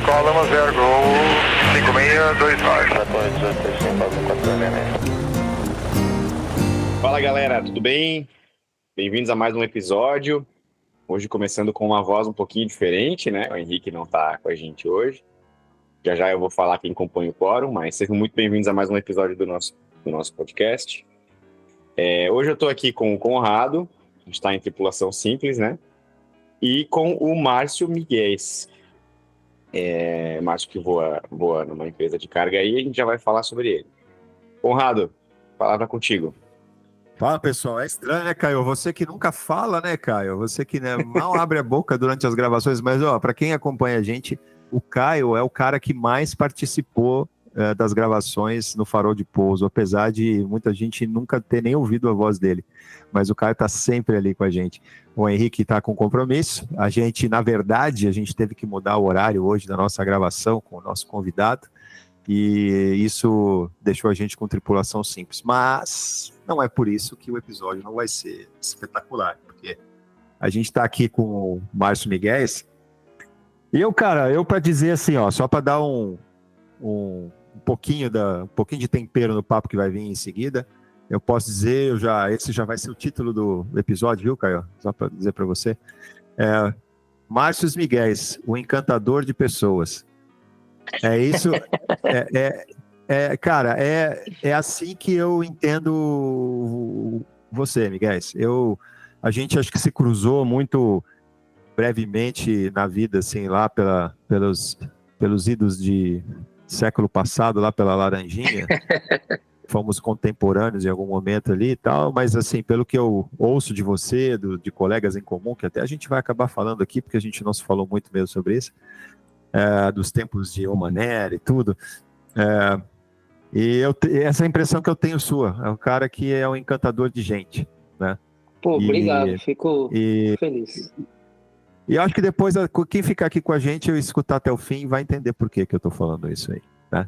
Call Lama Zero, Gol 5629. Fala galera, tudo bem? Bem-vindos a mais um episódio. Hoje começando com uma voz um pouquinho diferente, né? O Henrique não tá com a gente hoje. Já já eu vou falar quem compõe o quórum, mas sejam muito bem-vindos a mais um episódio do nosso podcast. Hoje eu tô aqui com o Conrado, a gente tá em tripulação simples, né? E com o Márcio Miguel. Márcio que voa numa empresa de carga aí, a gente já vai falar sobre ele. Conrado, palavra contigo. Fala, pessoal. É estranho, né, Caio? Você que nunca fala, né, Caio? Você que, né, mal abre a boca durante as gravações, mas, ó, para quem acompanha a gente, o Caio é o cara que mais participou das gravações no Farol de Pouso, apesar de muita gente nunca ter nem ouvido a voz dele. Mas o Caio tá sempre ali com a gente. O Henrique tá com compromisso. A gente, na verdade, a gente teve que mudar o horário hoje da nossa gravação com o nosso convidado. E isso deixou a gente com tripulação simples. Mas não é por isso que o episódio não vai ser espetacular, porque a gente está aqui com o Márcio Miguel. E eu para dizer assim, ó, só para dar um pouquinho de tempero no papo que vai vir em seguida, eu posso dizer, esse já vai ser o título do episódio, viu, Caio? Só para dizer para você. Márcio Miguel, o encantador de pessoas. É isso, cara, é assim que eu entendo você, Miguel. A gente acho que se cruzou muito brevemente na vida, assim, lá pelos idos de século passado, lá pela Laranjinha. Fomos contemporâneos em algum momento ali e tal, mas assim, pelo que eu ouço de você, de colegas em comum, que até a gente vai acabar falando aqui, porque a gente não se falou muito mesmo sobre isso, dos tempos de Omaner e tudo. Essa é a impressão que eu tenho sua. É um cara que é um encantador de gente, né? Pô, obrigado. Fico feliz. E eu acho que depois, quem ficar aqui com a gente, eu escutar até o fim, vai entender por que eu tô falando isso aí, tá?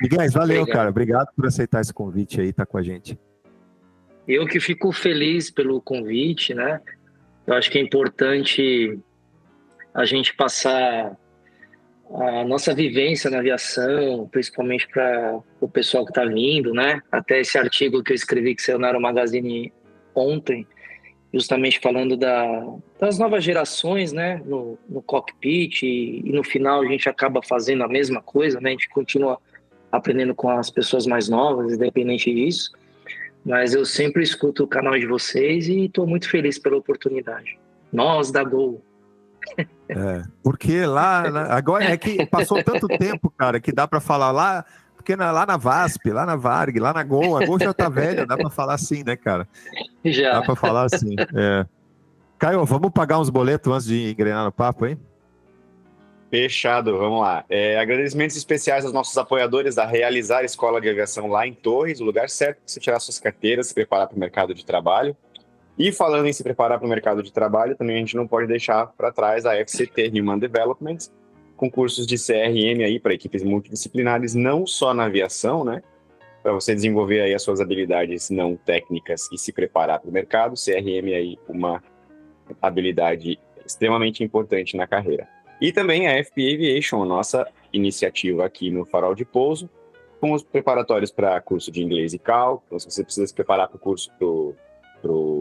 Miguel, valeu, obrigado. Cara. Obrigado por aceitar esse convite aí, tá com a gente. Eu que fico feliz pelo convite, né? Eu acho que é importante a gente passar a nossa vivência na aviação, principalmente para o pessoal que está vindo, né? Até esse artigo que eu escrevi que saiu na Aero Magazine ontem, justamente falando das novas gerações, né? No cockpit e no final a gente acaba fazendo a mesma coisa, né? A gente continua aprendendo com as pessoas mais novas, independente disso. Mas eu sempre escuto o canal de vocês e estou muito feliz pela oportunidade. Nós da Gol. Porque agora é que passou tanto tempo, cara, que dá para falar lá, porque lá na VASP, lá na Varg, lá na Gol, a Gol já tá velha, dá para falar assim, né, cara? Já. Dá para falar assim. Caio, vamos pagar uns boletos antes de engrenar no papo, hein? Fechado, vamos lá. Agradecimentos especiais aos nossos apoiadores da Realizar Escola de Aviação lá em Torres, o lugar certo para você tirar suas carteiras, se preparar para o mercado de trabalho. E falando em se preparar para o mercado de trabalho, também a gente não pode deixar para trás a FCT Human Development, com cursos de CRM aí para equipes multidisciplinares, não só na aviação, né? Para você desenvolver aí as suas habilidades não técnicas e se preparar para o mercado. CRM aí uma habilidade extremamente importante na carreira. E também a FP Aviation, nossa iniciativa aqui no Farol de Pouso, com os preparatórios para curso de inglês e cálculo. Então, se você precisa se preparar para o curso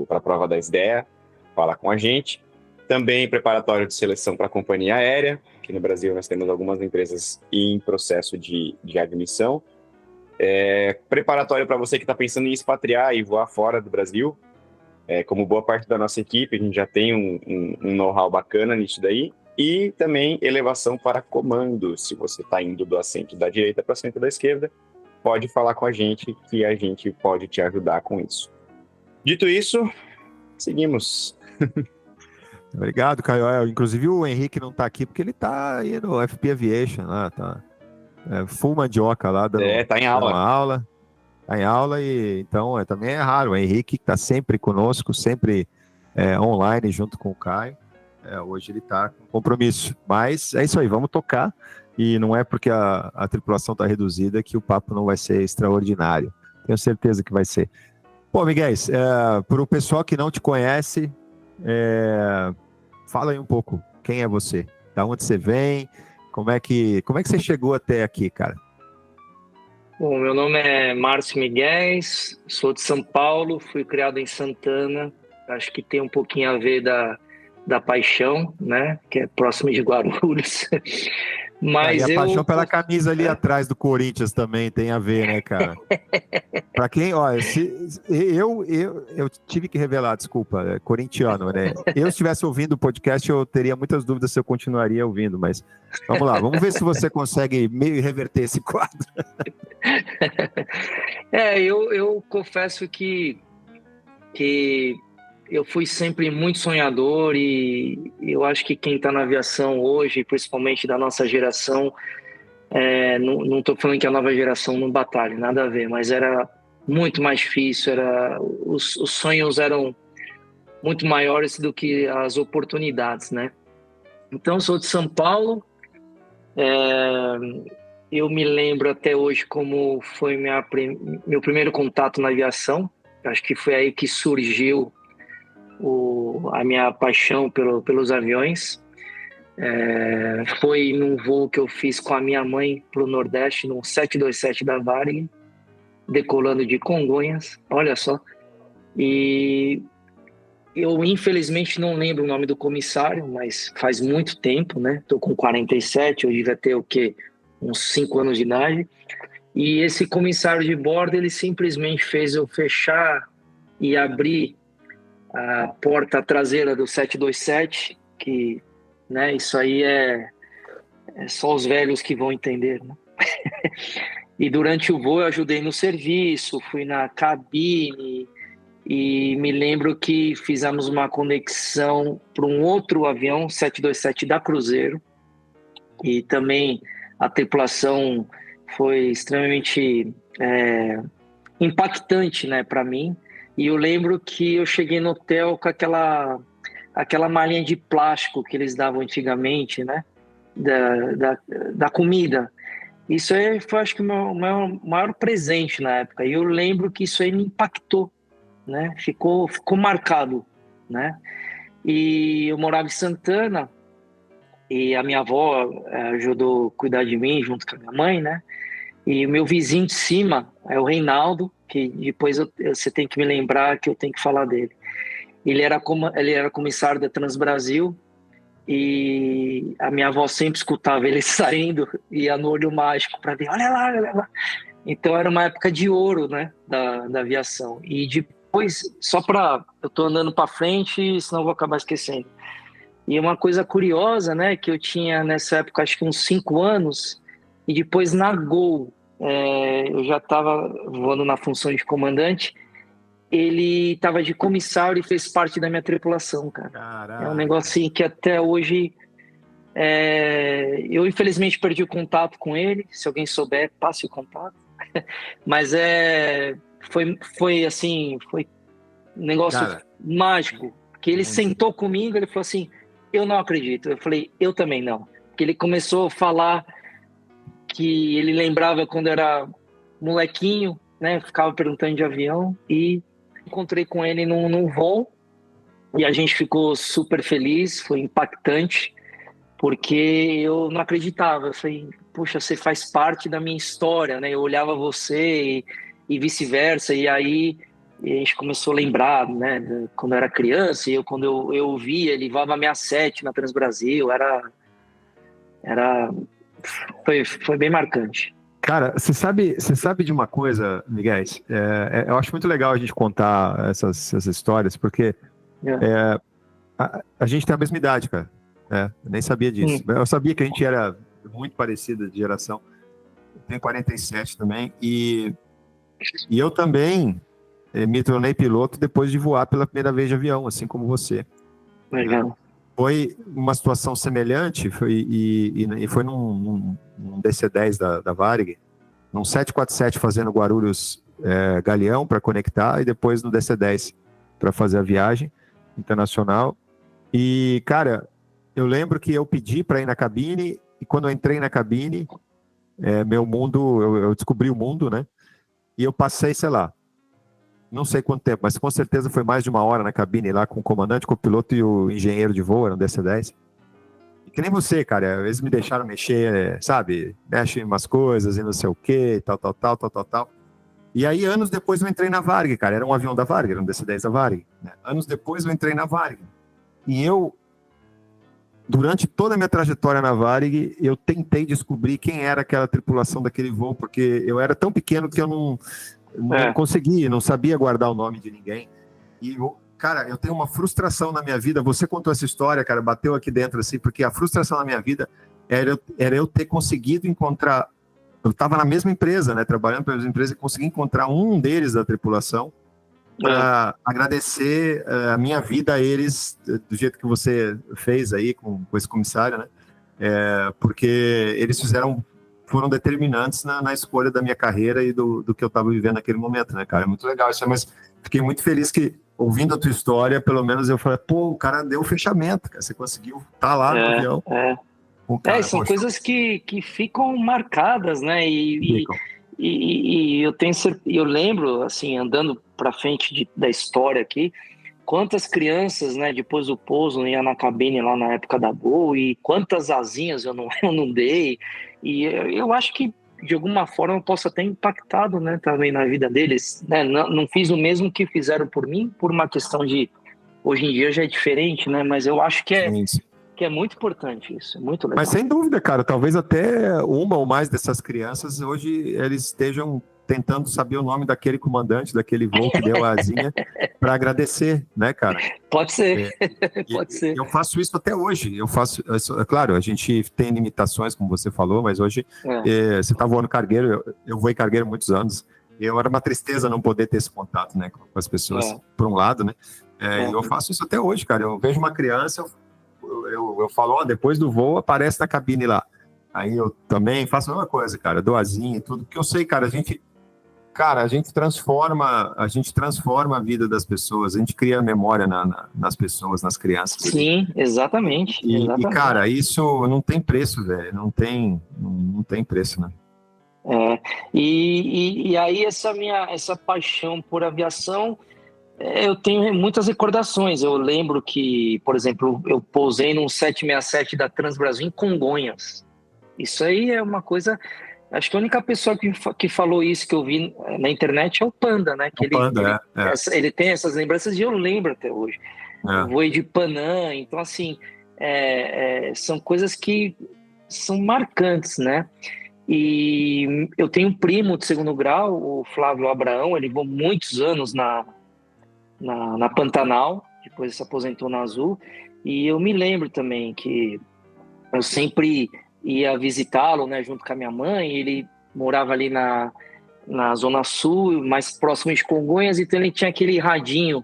para a prova da SDEA, fala com a gente. Também preparatório de seleção para a companhia aérea. Aqui no Brasil nós temos algumas empresas em processo de admissão. Preparatório para você que está pensando em expatriar e voar fora do Brasil. Como boa parte da nossa equipe, a gente já tem um know-how bacana nisso daí. E também elevação para comando. Se você está indo do assento da direita para o assento da esquerda, pode falar com a gente que a gente pode te ajudar com isso. Dito isso, seguimos. Obrigado, Caio. Inclusive o Henrique não está aqui porque ele está aí no FP Aviation, lá, tá full mandioca lá, tá em aula. Dando aula. Está em aula e então também é raro. O Henrique está sempre conosco, sempre online junto com o Caio. Hoje ele está com compromisso, mas é isso aí, vamos tocar. E não é porque a tripulação está reduzida que o papo não vai ser extraordinário. Tenho certeza que vai ser. Pô, Miguel, para o pessoal que não te conhece, fala aí um pouco, quem é você? Da onde você vem? Como é que você chegou até aqui, cara? Bom, meu nome é Márcio Miguel, sou de São Paulo, fui criado em Santana. Acho que tem um pouquinho a ver da paixão, né? Que é próximo de Guarulhos. Mas E a paixão eu... pela camisa ali atrás do Corinthians também tem a ver, né, cara? Pra quem, olha, eu tive que revelar, desculpa, é corintiano, né? Se estivesse ouvindo o podcast, eu teria muitas dúvidas se eu continuaria ouvindo, mas vamos lá, vamos ver se você consegue meio reverter esse quadro. Eu confesso que eu fui sempre muito sonhador e eu acho que quem está na aviação hoje, principalmente da nossa geração, não estou falando que a nova geração não batalha, nada a ver, mas era muito mais difícil, os sonhos eram muito maiores do que as oportunidades, né? Então, eu sou de São Paulo, eu me lembro até hoje como foi meu primeiro contato na aviação. Acho que foi aí que surgiu a minha paixão pelos aviões. Foi num voo que eu fiz com a minha mãe para o Nordeste, num 727 da Varig, decolando de Congonhas, olha só. E eu, infelizmente, não lembro o nome do comissário, mas faz muito tempo, né? Estou com 47, eu devia ter o quê? Uns 5 anos de idade. E esse comissário de bordo, ele simplesmente fez eu fechar e abrir a porta traseira do 727, que, né, isso aí é só os velhos que vão entender, né? E durante o voo eu ajudei no serviço, fui na cabine e me lembro que fizemos uma conexão para um outro avião, 727 da Cruzeiro, e também a tripulação foi extremamente impactante, né, para mim. E eu lembro que eu cheguei no hotel com aquela malinha de plástico que eles davam antigamente, né, da comida. Isso aí foi, acho que, o meu maior presente na época. E eu lembro que isso aí me impactou, né, ficou marcado, né. E eu morava em Santana e a minha avó ajudou a cuidar de mim junto com a minha mãe, né. E o meu vizinho de cima é o Reinaldo, que depois você tem que me lembrar que eu tenho que falar dele. Ele era comissário da Transbrasil e a minha avó sempre escutava ele saindo e ia no olho mágico para ver, olha lá, olha lá. Então era uma época de ouro, né, da aviação. E depois, eu tô andando para frente, senão eu vou acabar esquecendo. E uma coisa curiosa, né, que eu tinha nessa época, acho que uns 5 anos, e depois na Gol, eu já estava voando na função de comandante, ele estava de comissário e fez parte da minha tripulação, cara. Caraca. É um negócio assim que até hoje eu infelizmente perdi o contato com ele. Se alguém souber, passe o contato. Mas foi assim, foi um negócio, cara, mágico, que ele sentou comigo, ele falou assim, eu não acredito. Eu falei, eu também não. Que ele começou a falar que ele lembrava quando era molequinho, né? Ficava perguntando de avião e encontrei com ele num voo e a gente ficou super feliz, foi impactante, porque eu não acreditava. Eu falei, poxa, você faz parte da minha história, né? Eu olhava você e vice-versa, e aí a gente começou a lembrar, né? Quando eu era criança, e quando eu via, ele voava 67 na Transbrasil, foi bem marcante. Cara, você sabe de uma coisa, Miguel? Eu acho muito legal a gente contar essas histórias, porque a gente tem a mesma idade, cara. Eu nem sabia disso. Eu sabia que a gente era muito parecido de geração. Eu tenho 47 também. E eu também me tornei piloto depois de voar pela primeira vez de avião, assim como você. Legal. Foi uma situação semelhante, foi num DC-10 da Varig, num 747 fazendo Guarulhos Galeão para conectar, e depois no DC-10 para fazer a viagem internacional. E, cara, eu lembro que eu pedi para ir na cabine, e quando eu entrei na cabine, meu mundo, eu descobri o mundo, né? E eu passei, sei lá, não sei quanto tempo, mas com certeza foi mais de 1 hora na cabine lá com o comandante, com o piloto e o engenheiro de voo, era um DC-10. que nem você, cara, eles me deixaram mexer, sabe? Mexe em umas coisas e não sei o quê, tal. E aí, anos depois, eu entrei na Varig, cara. Era um avião da Varig, era um DC-10 da Varig. Né? Anos depois, eu entrei na Varig. E eu, durante toda a minha trajetória na Varig, eu tentei descobrir quem era aquela tripulação daquele voo, porque eu era tão pequeno que eu não conseguia, não sabia guardar o nome de ninguém. E, cara, eu tenho uma frustração na minha vida. Você contou essa história, cara, bateu aqui dentro, assim, porque a frustração na minha vida era eu ter conseguido encontrar. Eu estava na mesma empresa, né, trabalhando para a mesma empresa, e consegui encontrar um deles da tripulação para agradecer a minha vida a eles, do jeito que você fez aí com esse comissário, né? Porque eles foram determinantes na escolha da minha carreira e do que eu estava vivendo naquele momento, né, cara? É muito legal isso aí, mas fiquei muito feliz que, ouvindo a tua história, pelo menos eu falei, pô, o cara deu o fechamento, cara, você conseguiu estar lá no avião. São coisas que ficam marcadas, né? E eu lembro, assim, andando para frente da história aqui, quantas crianças, né, depois do pouso, não ia na cabine lá na época da Gol, e quantas asinhas eu não dei. E eu acho que, de alguma forma, eu posso ter impactado, né, também na vida deles. Né? Não fiz o mesmo que fizeram por mim, por uma questão de... Hoje em dia já é diferente, né? Mas eu acho que é muito importante isso, é muito legal. Mas sem dúvida, cara, talvez até uma ou mais dessas crianças hoje eles estejam tentando saber o nome daquele comandante, daquele voo que deu a asinha, para agradecer, né, cara? Pode ser, pode ser. Eu faço isso até hoje, é claro, a gente tem limitações, como você falou, mas hoje você está voando cargueiro, eu voei cargueiro há muitos anos, e era uma tristeza não poder ter esse contato, né, com as pessoas, por um lado, né? Eu faço isso até hoje, cara, eu vejo uma criança, eu falo, depois do voo aparece na cabine lá. Aí eu também faço a mesma coisa, cara, dou asinha e tudo, porque eu sei, cara, a gente transforma a vida das pessoas, a gente cria memória nas pessoas, nas crianças. Sim, exatamente. E cara, isso não tem preço, velho, não tem preço, né? E aí essa paixão por aviação, eu tenho muitas recordações. Eu lembro que, por exemplo, eu pousei num 767 da Transbrasil em Congonhas. Isso aí é uma coisa... Acho que a única pessoa que falou isso que eu vi na internet é o Panda, né? Que ele tem essas lembranças e eu lembro até hoje. Eu voei de Panam, então assim, são coisas que são marcantes, né? E eu tenho um primo de segundo grau, o Flávio Abraão, ele voou muitos anos na Pantanal, depois se aposentou na Azul, e eu me lembro também que eu sempre ia visitá-lo, né, junto com a minha mãe. Ele morava ali na Zona Sul, mais próximo de Congonhas, então ele tinha aquele radinho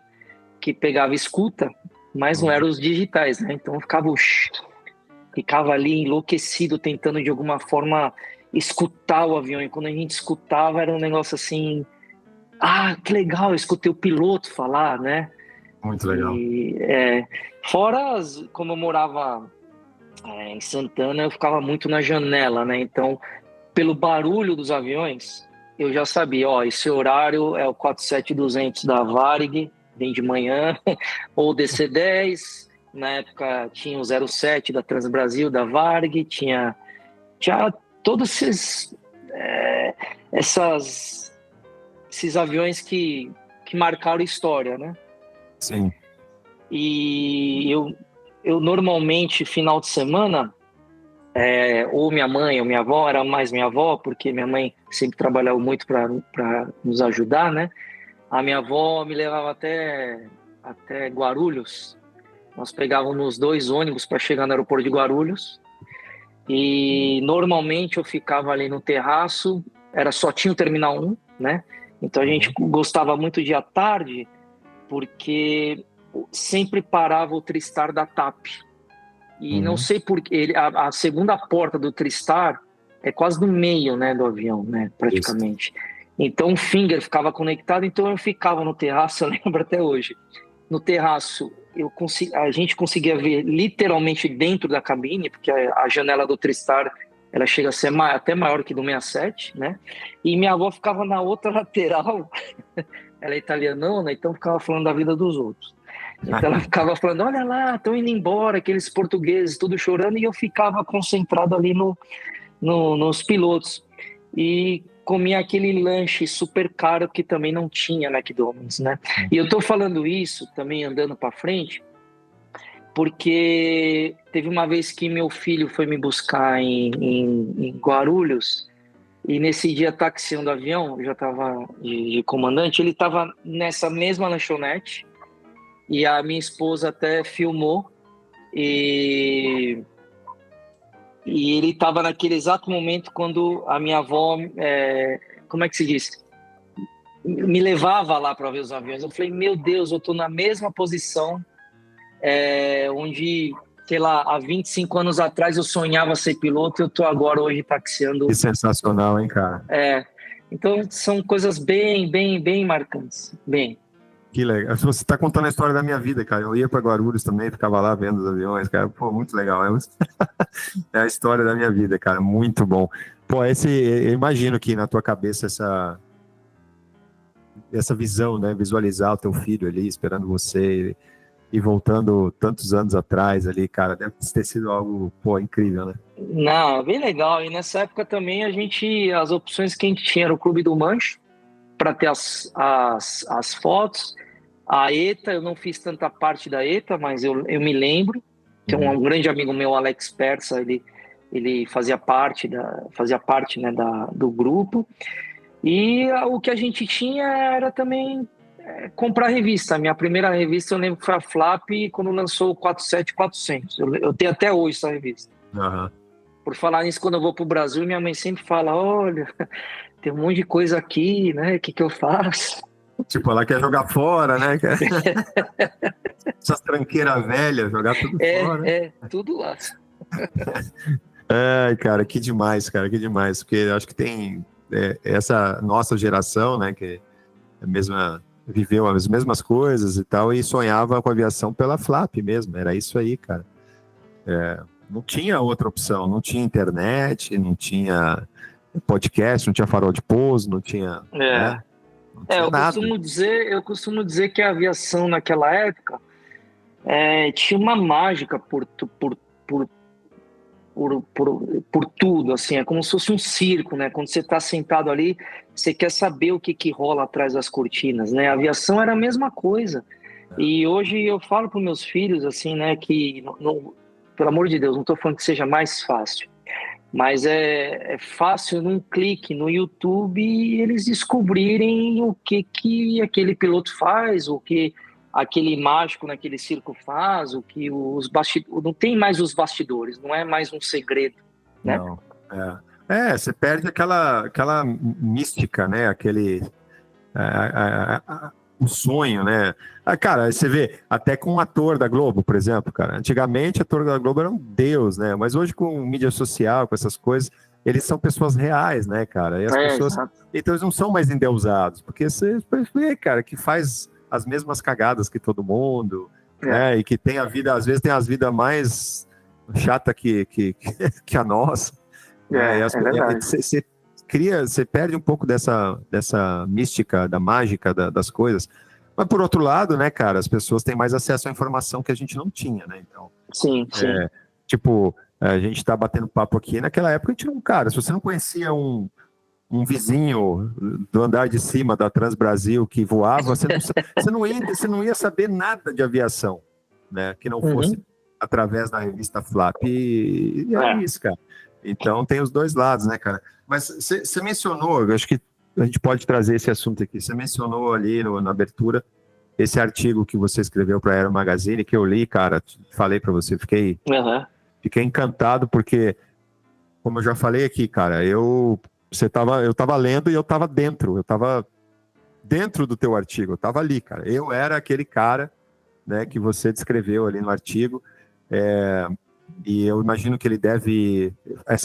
que pegava escuta, mas não eram os digitais, né? Então eu ficava ali enlouquecido, tentando de alguma forma escutar o avião, e quando a gente escutava era um negócio assim, que legal, eu escutei o piloto falar, né? Muito legal. Como eu morava em Santana, eu ficava muito na janela, né? Então, pelo barulho dos aviões, eu já sabia, esse horário é o 47200 da Varig, vem de manhã, ou DC-10, na época tinha o 07 da Transbrasil, da Varig, tinha todos esses aviões que marcaram a história, né? Sim. E eu normalmente, final de semana, ou minha mãe ou minha avó, era mais minha avó, porque minha mãe sempre trabalhou muito para nos ajudar, né? A minha avó me levava até Guarulhos. Nós pegávamos 2 ônibus para chegar no aeroporto de Guarulhos. E normalmente eu ficava ali no terraço, só tinha o Terminal 1, né? Então a gente gostava muito de ir à tarde, porque sempre parava o Tristar da TAP. E não sei porquê, a segunda porta do Tristar é quase no meio, né, do avião, né, praticamente. Isso. Então o Finger ficava conectado, então eu ficava no terraço, eu lembro até hoje. No terraço, a gente conseguia ver literalmente dentro da cabine, porque a janela do Tristar, ela chega a ser até maior que do 67, né? E minha avó ficava na outra lateral, ela é italianona, então ficava falando da vida dos outros. Então ela ficava falando, olha lá, estão indo embora, aqueles portugueses, tudo chorando, e eu ficava concentrado ali nos pilotos. E comia aquele lanche super caro que também não tinha na McDonald's, né? E eu tô falando isso também andando para frente, porque teve uma vez que meu filho foi me buscar em Guarulhos, e nesse dia taxiando o avião, eu já estava de comandante, ele estava nessa mesma lanchonete, e a minha esposa até filmou, e ele estava naquele exato momento quando a minha avó, como é que se diz? Me levava lá para ver os aviões. Eu falei, meu Deus, eu estou na mesma posição onde, sei lá, há 25 anos atrás eu sonhava ser piloto, eu estou agora hoje taxiando. Que sensacional, hein, cara? Então são coisas bem, bem, bem marcantes. Bem. Que legal. Você está contando a história da minha vida, cara. Eu ia para Guarulhos também, ficava lá vendo os aviões, cara. Pô, muito legal. É a história da minha vida, cara. Muito bom. Pô, eu imagino que na tua cabeça essa visão, né? Visualizar o teu filho ali esperando você e voltando tantos anos atrás ali, cara, deve ter sido algo, pô, incrível, né? Não, bem legal. E nessa época também as opções que a gente tinha era o Clube do Mancho, para ter as fotos. A ETA, eu não fiz tanta parte da ETA, mas eu me lembro. Tem um grande amigo meu, Alex Persa, ele fazia parte, né, do grupo. E o que a gente tinha era também comprar revista. A minha primeira revista, eu lembro que foi a Flap, quando lançou o 47400. Eu tenho até hoje essa revista. Uhum. Por falar nisso, quando eu vou para o Brasil, minha mãe sempre fala, olha, tem um monte de coisa aqui, né? O que eu faço? Tipo, ela quer jogar fora, né? Essas tranqueiras velhas, jogar tudo fora. Tudo lá. Cara, que demais, cara, que demais. Porque eu acho que tem essa nossa geração, né? Que viveu as mesmas coisas e tal, e sonhava com a aviação pela Flap mesmo. Era isso aí, cara. Não tinha outra opção, não tinha internet, não tinha podcast, não tinha farol de pouso, não tinha, né? Não tinha nada. Eu costumo dizer que a aviação naquela época tinha uma mágica por tudo, assim, é como se fosse um circo, né? Quando você está sentado ali, você quer saber o que rola atrás das cortinas, né? A aviação era a mesma coisa. E hoje eu falo para meus filhos, assim, né, que pelo amor de Deus, não estou falando que seja mais fácil, mas é fácil num clique no YouTube eles descobrirem o que aquele piloto faz, o que aquele mágico naquele circo faz, o que os bastidores... Não tem mais os bastidores, não é mais um segredo, né? Não, você perde aquela mística, né? Aquele... o sonho, né? Cara, você vê, até com um ator da Globo, por exemplo, cara. Antigamente, o ator da Globo era um deus, né? Mas hoje, com mídia social, com essas coisas, eles são pessoas reais, né, cara? E as pessoas... Exato. Então, eles não são mais endeusados, porque você vê, cara, que faz as mesmas cagadas que todo mundo, né? E que tem a vida, às vezes, tem as vidas mais chata que a nossa. Você perde um pouco dessa mística, da mágica das coisas. Mas, por outro lado, né, cara, as pessoas têm mais acesso à informação que a gente não tinha, né? Então, sim. Tipo, a gente tá batendo papo aqui, naquela época a gente não, cara, se você não conhecia um vizinho do andar de cima da Transbrasil que voava, você não ia saber nada de aviação, né? Que não fosse através da revista Flap. E é isso, cara. Então tem os dois lados, né, cara? Mas você mencionou, eu acho que a gente pode trazer esse assunto aqui. Você mencionou ali na abertura esse artigo que você escreveu para a Aero Magazine, que eu li, cara, falei para você, fiquei encantado, porque, como eu já falei aqui, cara, eu tava lendo e eu tava dentro do teu artigo, eu tava ali, cara. Eu era aquele cara, né, que você descreveu ali no artigo, e eu imagino que ele deve...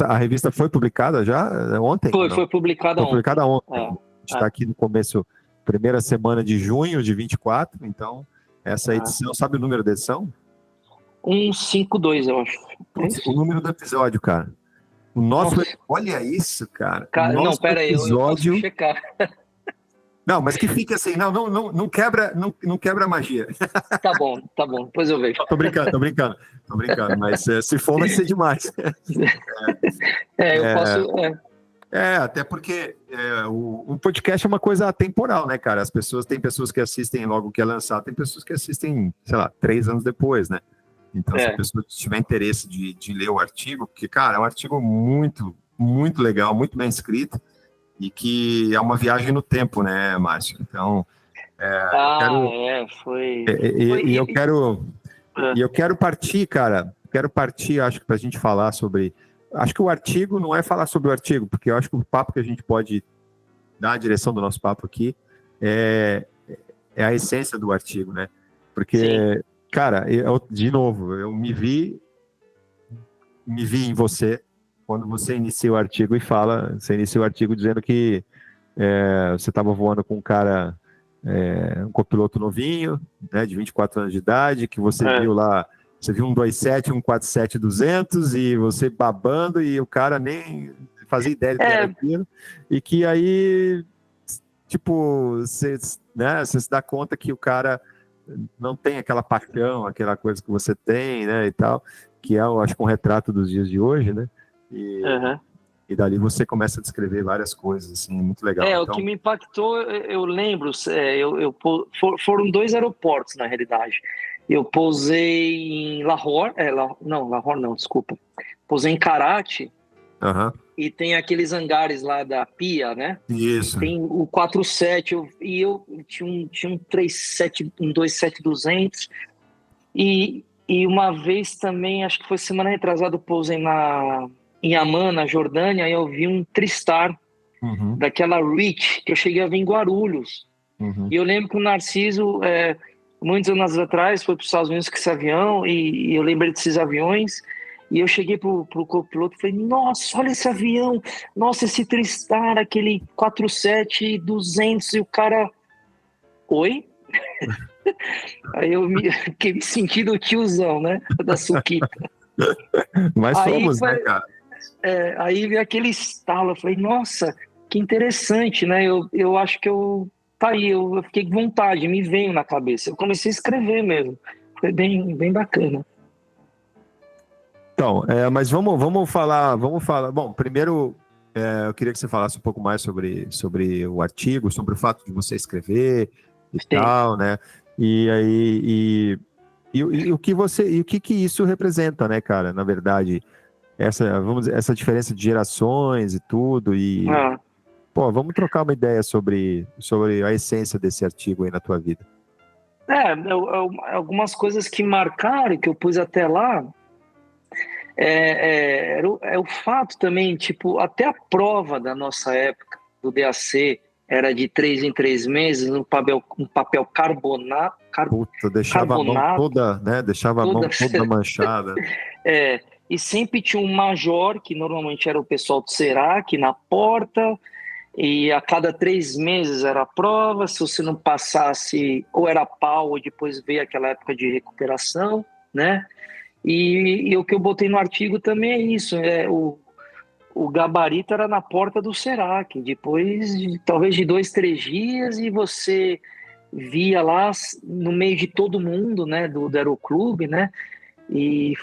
A revista foi publicada já ontem? Foi publicada ontem. Foi publicada ontem. A gente está aqui no começo, primeira semana de junho de 24, então essa edição, sabe o número da edição? 152, eu acho. O número do episódio, cara. O nosso... Olha isso, cara. Não, pera aí, episódio... eu posso checar. Não, mas que fique assim, não quebra, não quebra a magia. Tá bom, depois eu vejo. Tô brincando, mas se for vai ser demais. Eu posso. Até porque o podcast é uma coisa atemporal, né, cara? Tem pessoas que assistem logo que é lançado, tem pessoas que assistem, sei lá, 3 anos depois, né? Então, se a pessoa tiver interesse de ler o artigo, porque, cara, é um artigo muito, muito legal, muito bem escrito, e que é uma viagem no tempo, né, Márcio? Então, foi. Eu quero partir, cara, acho que para a gente falar sobre. Acho que o artigo não é falar sobre o artigo, porque eu acho que o papo que a gente pode dar a direção do nosso papo aqui é a essência do artigo, né? Porque, sim, cara, de novo, eu me vi em você quando você inicia o artigo você inicia o artigo dizendo que você estava voando com um cara, um copiloto novinho, né, de 24 anos de idade, que você viu lá. Você viu um 27, um 47-200 e você babando e o cara nem fazia ideia do que era aquilo. E que aí, tipo, você se dá conta que o cara não tem aquela paixão, aquela coisa que você tem, né, e tal, que é, eu acho, um retrato dos dias de hoje, né? E dali você começa a descrever várias coisas, assim, muito legal. Então, o que me impactou, eu lembro, foram 2 aeroportos, na realidade. Eu pousei em Lahore, Lahore não, desculpa. Pousei em Karachi, e tem aqueles hangares lá da PIA, né? Isso. Tem o 47, eu tinha um 37, um 27-200, e uma vez também, acho que foi semana retrasada, eu pousei em Amman, na Jordânia, e eu vi um Tristar, daquela Reach, que eu cheguei a ver em Guarulhos. E eu lembro que o Narciso, muitos anos atrás, foi para os Estados Unidos com esse avião, e eu lembrei desses aviões, e eu cheguei pro copiloto e falei, nossa, olha esse avião, nossa, esse Tristar, aquele 47-200, e o cara, oi? Aí eu fiquei me sentindo o tiozão, né, da Suquita. Mas somos, né, cara? Aí veio aquele estalo, eu falei, nossa, que interessante, né, eu acho que tá aí, eu fiquei com vontade, me veio na cabeça. Eu comecei a escrever mesmo. Foi bem, bem bacana. Então, mas vamos falar. Bom, primeiro, eu queria que você falasse um pouco mais sobre o artigo, sobre o fato de você escrever e tal, né? E aí, o que isso representa, né, cara? Na verdade, essa diferença de gerações e tudo, Pô, vamos trocar uma ideia sobre a essência desse artigo aí na tua vida. Algumas coisas que marcaram, que eu pus até lá, é o fato também, tipo, até a prova da nossa época, do DAC, era de 3 em 3 meses, um papel carbonato. Puta, deixava a mão toda, né? Deixava a mão toda manchada. E sempre tinha um major, que normalmente era o pessoal do Serac, na porta. E a cada 3 meses era a prova, se você não passasse, ou era pau, ou depois veio aquela época de recuperação, né? E o que eu botei no artigo também é isso, o gabarito era na porta do Serac, depois talvez de 2, 3 dias, e você via lá no meio de todo mundo, né, do Aeroclube, né? E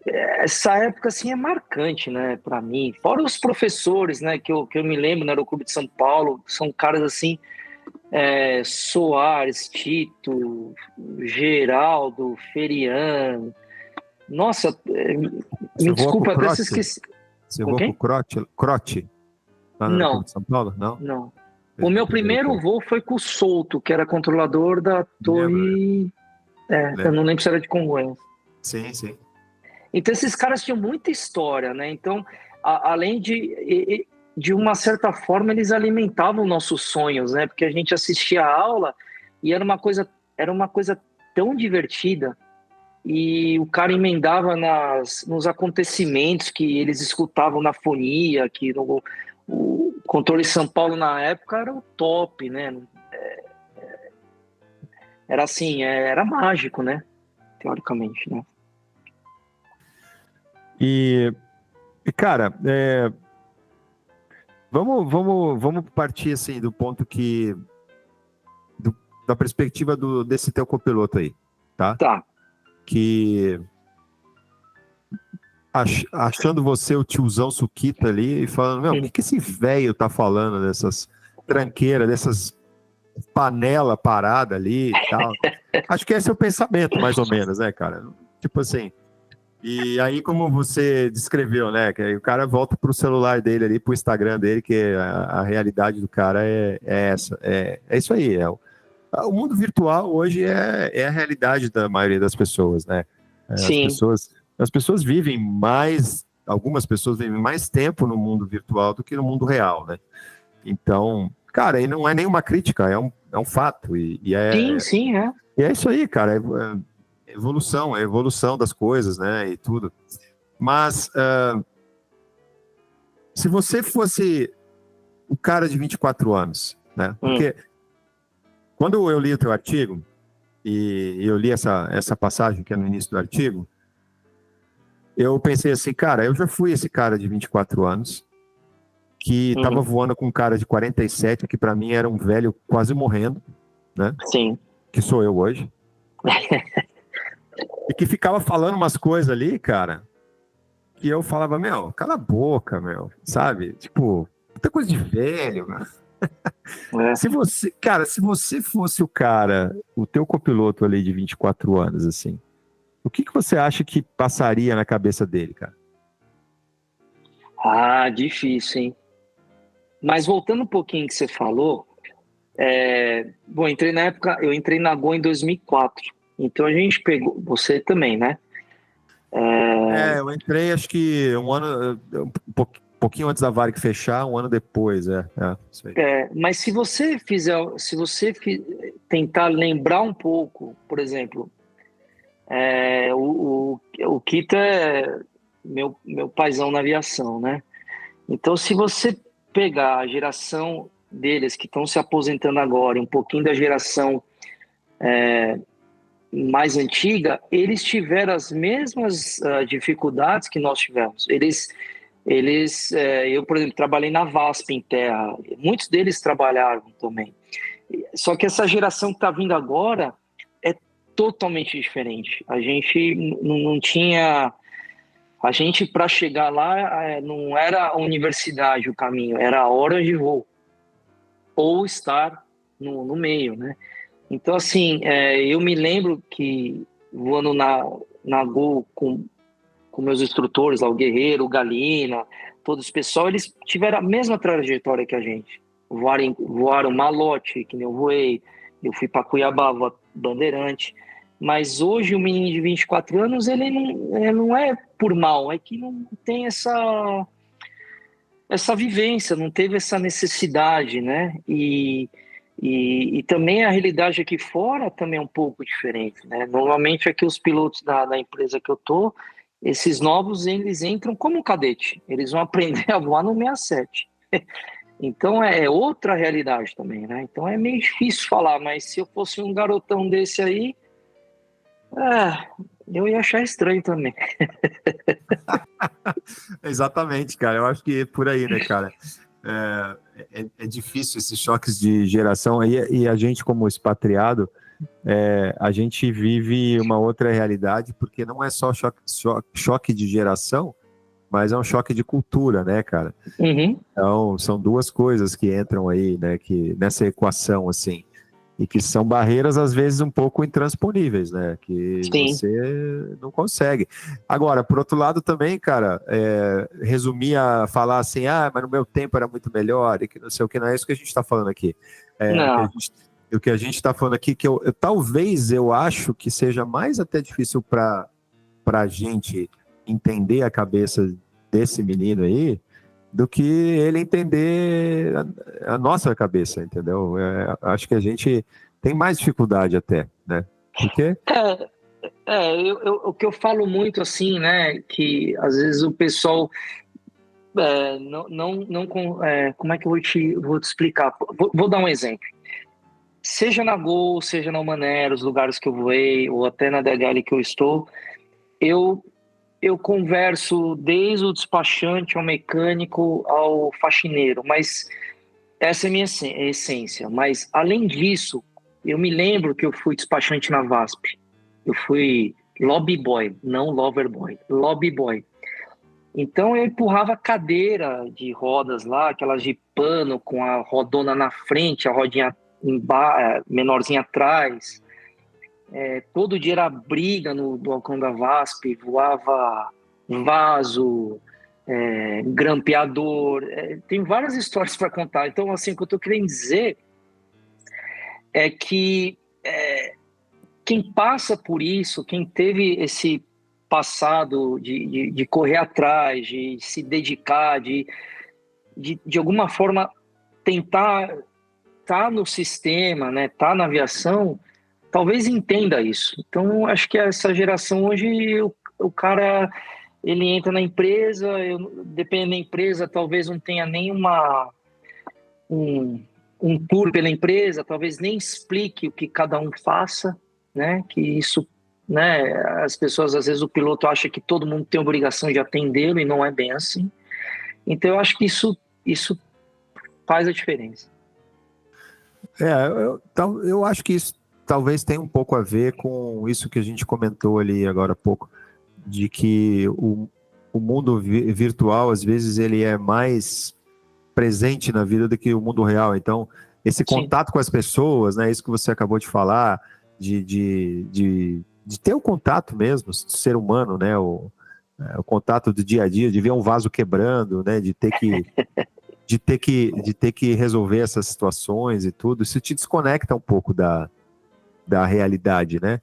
essa época assim é marcante, né, para mim. Fora os professores, né, que eu me lembro no Aeroclube de São Paulo, são caras assim, Soares, Tito, Geraldo, Feriano. Nossa, me desculpa, até se esqueci. Você voou com o Crote? Lá no Aeroclube de São Paulo? Não. O meu primeiro voo foi com o Souto, que era controlador da torre. Eu não lembro se era de Congonhas. Sim, sim. Então esses caras tinham muita história, né? Então, além de uma certa forma, eles alimentavam nossos sonhos, né? Porque a gente assistia a aula e era uma coisa tão divertida, e o cara emendava nos acontecimentos que eles escutavam na fonia, que o controle de São Paulo na época era o top, né? Era assim, era mágico, né? Teoricamente, né? E cara, vamos partir assim do ponto que da perspectiva desse teu copiloto aí, tá? Tá. Que achando você o tiozão suquita ali e falando, meu, o que esse velho tá falando dessas tranqueiras, dessas panela parada ali e tal. Acho que esse é o pensamento, mais ou menos, né, cara? Tipo assim, e aí como você descreveu, né, que aí o cara volta pro celular dele ali, pro Instagram dele, que a realidade do cara é essa, é isso aí, o mundo virtual hoje é a realidade da maioria das pessoas, né? Sim. As pessoas vivem mais, algumas pessoas vivem mais tempo no mundo virtual do que no mundo real, né? Então, cara, e não é nenhuma crítica, é um fato. Sim, é. E é isso aí, cara, é evolução das coisas, né? E tudo. Mas, se você fosse o cara de 24 anos, né? Porque quando eu li o teu artigo, e eu li essa passagem que é no início do artigo, eu pensei assim, cara, eu já fui esse cara de 24 anos, que estava voando com um cara de 47, que para mim era um velho quase morrendo, né? Sim. Que sou eu hoje. E que ficava falando umas coisas ali, cara, que eu falava, meu, cala a boca, meu, sabe? Tipo, muita coisa de velho, né? Se você fosse o teu copiloto ali de 24 anos, assim, o que você acha que passaria na cabeça dele, cara? Ah, difícil, hein? Mas voltando um pouquinho que você falou, bom, eu entrei na Gol em 2004, então a gente pegou, você também, né? Eu entrei acho que um ano, um pouquinho antes da Varig fechar, um ano depois, isso aí. Mas se você tentar lembrar um pouco, por exemplo, o Kita é meu paizão na aviação, né? Então, se você pegar a geração deles que estão se aposentando agora, um pouquinho da geração mais antiga, eles tiveram as mesmas dificuldades que nós tivemos. Eu, por exemplo, trabalhei na VASP em terra, muitos deles trabalharam também. Só que essa geração que está vindo agora é totalmente diferente. A gente não tinha... A gente, para chegar lá, não era a universidade o caminho, era a hora de voo. Ou estar no meio, né? Então, assim, eu me lembro que voando na Gol com meus instrutores, lá, o Guerreiro, o Galina, todo esse pessoal, eles tiveram a mesma trajetória que a gente. Voaram Malote, que nem eu voei, eu fui para Cuiabá, Bandeirante. Mas hoje o menino de 24 anos, ele não é por mal, é que não tem essa vivência, não teve essa necessidade, né? E também a realidade aqui fora também é um pouco diferente, né? Normalmente aqui os pilotos da empresa que eu tô, esses novos, eles entram como cadete, eles vão aprender a voar no 67. Então é outra realidade também, né? Então é meio difícil falar, mas se eu fosse um garotão desse aí, eu ia achar estranho também. Exatamente, cara. Eu acho que é por aí, né, cara? É difícil esses choques de geração aí, e a gente, como expatriado, a gente vive uma outra realidade, porque não é só choque de geração, mas é um choque de cultura, né, cara? Uhum. Então, são duas coisas que entram aí, né, nessa equação, assim, e que são barreiras, às vezes, um pouco intransponíveis, né, que Sim. você não consegue. Agora, por outro lado também, cara, resumir a falar assim, mas no meu tempo era muito melhor, e que não sei o que, não é isso que a gente está falando aqui. O que a gente está falando aqui, que talvez eu acho que seja mais até difícil para a gente entender a cabeça desse menino aí, do que ele entender a nossa cabeça, entendeu? Acho que a gente tem mais dificuldade até, né? Porque... o que eu falo muito assim, né, que às vezes o pessoal como é que eu vou te explicar? Vou dar um exemplo. Seja na Gol, seja na Omané, os lugares que eu voei, ou até na DHL que eu estou, eu converso desde o despachante ao mecânico ao faxineiro, mas essa é a minha essência. Mas, além disso, Eu me lembro que eu fui despachante na VASP. Eu fui lobby boy, não lover boy, lobby boy. Então eu empurrava cadeira de rodas lá, aquelas de pano com a rodona na frente, a rodinha menorzinha atrás. Todo dia era briga no balcão da VASP, voava vaso, grampeador. Tem várias histórias para contar. Então, assim, o que eu estou querendo dizer é que quem passa por isso, quem teve esse passado de correr atrás, de se dedicar, de alguma forma tentar estar no sistema, né, estar na aviação, talvez entenda isso. Então, acho que essa geração hoje, o cara, ele entra na empresa, dependendo da empresa, talvez não tenha nem um tour pela empresa, talvez nem explique o que cada um faça, né? Que isso, né? As pessoas, às vezes, o piloto acha que todo mundo tem obrigação de atendê-lo e não é bem assim. Então, eu acho que isso faz a diferença. Eu acho que isso talvez tenha um pouco a ver com isso que a gente comentou ali agora há pouco, de que o mundo virtual, às vezes, ele é mais presente na vida do que o mundo real. Então, esse contato com as pessoas, né, isso que você acabou de falar, de ter o contato mesmo, ser humano, né, o contato do dia a dia, de ver um vaso quebrando, né, de ter que resolver essas situações e tudo, isso te desconecta um pouco da realidade, né?